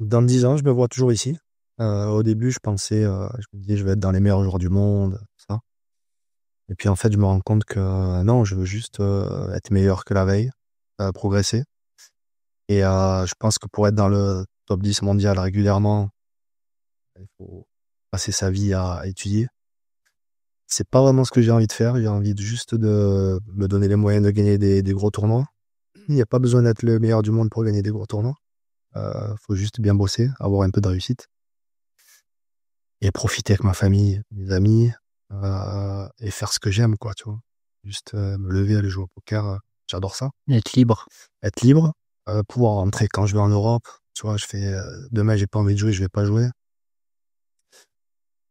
dans 10 ans, je me vois toujours ici. Au début, je pensais, je me disais, je vais être dans les meilleurs joueurs du monde, ça. Et puis en fait, je me rends compte que non, je veux juste être meilleur que la veille, progresser. Et je pense que pour être dans le top 10 mondial régulièrement, il faut passer sa vie à étudier. C'est pas vraiment ce que j'ai envie de faire. J'ai envie juste de me donner les moyens de gagner des gros tournois. Il n'y a pas besoin d'être le meilleur du monde pour gagner des gros tournois. Faut juste bien bosser, avoir un peu de réussite. Et profiter avec ma famille, mes amis, et faire ce que j'aime, quoi, tu vois. Juste me lever, aller jouer au poker, j'adore ça. Être libre. Être libre, pouvoir rentrer quand je vais en Europe. Tu vois, je fais demain, j'ai pas envie de jouer, je vais pas jouer.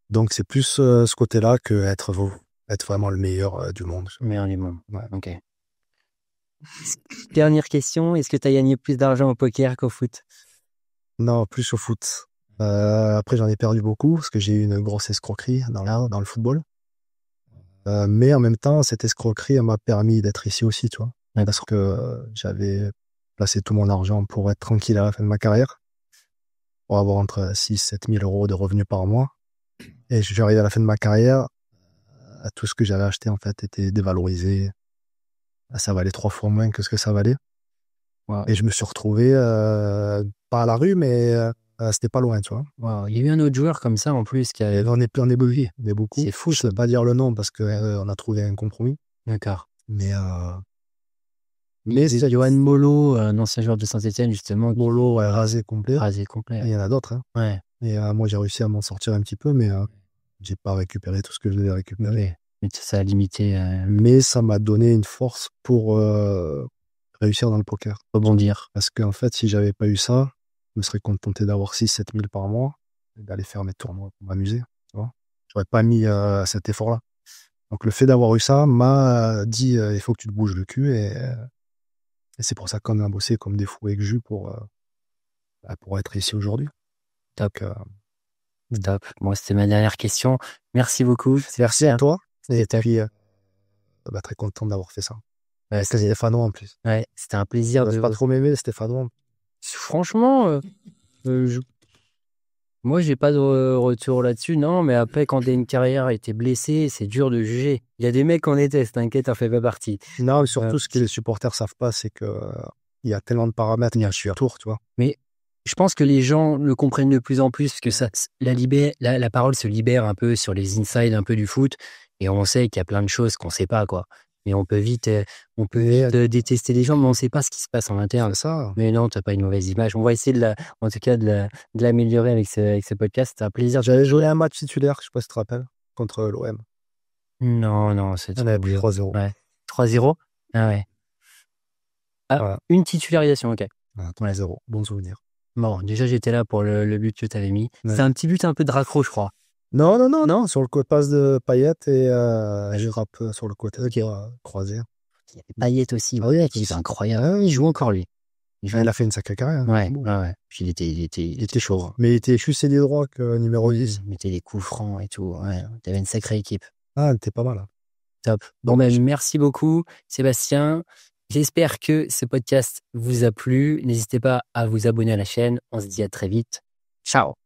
Donc c'est plus ce côté-là que être vraiment le meilleur du monde. Meilleur du monde. Ouais. Ok. Dernière question. Est-ce que tu as gagné plus d'argent au poker qu'au foot? Non, plus au foot. Après, j'en ai perdu beaucoup parce que j'ai eu une grosse escroquerie dans le football. Mais en même temps, cette escroquerie, elle m'a permis d'être ici aussi, tu vois. Ouais. Parce que j'avais placé tout mon argent pour être tranquille à la fin de ma carrière, pour avoir entre 6 000 et 7 000 euros de revenus par mois. Et je suis arrivé à la fin de ma carrière, tout ce que j'avais acheté, en fait, était dévalorisé. Ça valait 3 fois moins que ce que ça valait. Wow. Et je me suis retrouvé, pas à la rue, mais c'était pas loin, tu vois. Wow. Il y a eu un autre joueur comme ça en plus qui a... Et on est beaucoup. C'est fou, Je ne peux pas dire le nom parce que on a trouvé un compromis. D'accord. Mais c'est Johan Molo, un ancien joueur de Saint-Étienne justement. Molo rasé complet. Rasé complet. Il y en a d'autres. Hein. Ouais. Et moi, j'ai réussi à m'en sortir un petit peu, mais j'ai pas récupéré tout ce que je devais récupérer. Ouais. Mais ça a limité. Mais ça m'a donné une force pour réussir dans le poker. Rebondir. Parce qu'en fait, si j'avais pas eu ça, je me serais contenté d'avoir 6 000 à 7 000 par mois et d'aller faire mes tournois pour m'amuser. Tu vois, j'aurais pas mis cet effort-là. Donc le fait d'avoir eu ça m'a dit il faut que tu te bouges le cul et c'est pour ça qu'on a bossé comme des fous avec Jus pour être ici aujourd'hui. Top. Top. Moi, c'était ma dernière question. Merci beaucoup. Merci à toi. Et Top. puis très content d'avoir fait ça. C'était Stéphano en plus. Ouais, c'était un plaisir. Pas trop m'aimer Stéphano. Franchement, moi, j'ai pas de retour là-dessus, non, mais après, quand t'as une carrière et t'es blessé, c'est dur de juger. Il y a des mecs qu'on déteste, t'inquiète, t'en fais pas partie. Non, mais surtout, ce que les supporters savent pas, c'est que il y a tellement de paramètres Bien sûr. autour, tu vois. Mais je pense que les gens le comprennent de plus en plus, parce que la parole se libère un peu sur les insides un peu du foot, Et on sait qu'il y a plein de choses qu'on sait pas, quoi. Mais on peut vite détester les gens, mais on sait pas ce qui se passe en interne. C'est ça. Mais non, t'as pas une mauvaise image. On va essayer en tout cas, de l'améliorer avec ce podcast. C'est un plaisir. J'avais joué un match titulaire, je sais pas si tu te rappelles, contre l'OM. Non, c'est On avait pris 3-0. Ouais. 3-0? Ah ouais. Ah, Voilà. une titularisation, ok. Voilà, 3-0. Bon souvenir. Bon, déjà, j'étais là pour le but que t'avais mis. Ouais. C'est un petit but un peu de raccro, je crois. Non. Sur le côté passe de Payet et je rappe sur le côté croisé. Il y avait Payet aussi. Ah oui, C'est incroyable. Il joue encore, lui. Il a fait une sacrée carrière. Ouais, Bon. ouais. Puis il était chaud. Hein. Mais il était juste ailier droit que numéro 10. Il mettait des coups francs et tout. Ouais, t'avais une sacrée équipe. Ah, elle était pas mal. Hein. Top. Bon, ben, merci beaucoup, Sébastien. J'espère que ce podcast vous a plu. N'hésitez pas à vous abonner à la chaîne. On se dit à très vite. Ciao.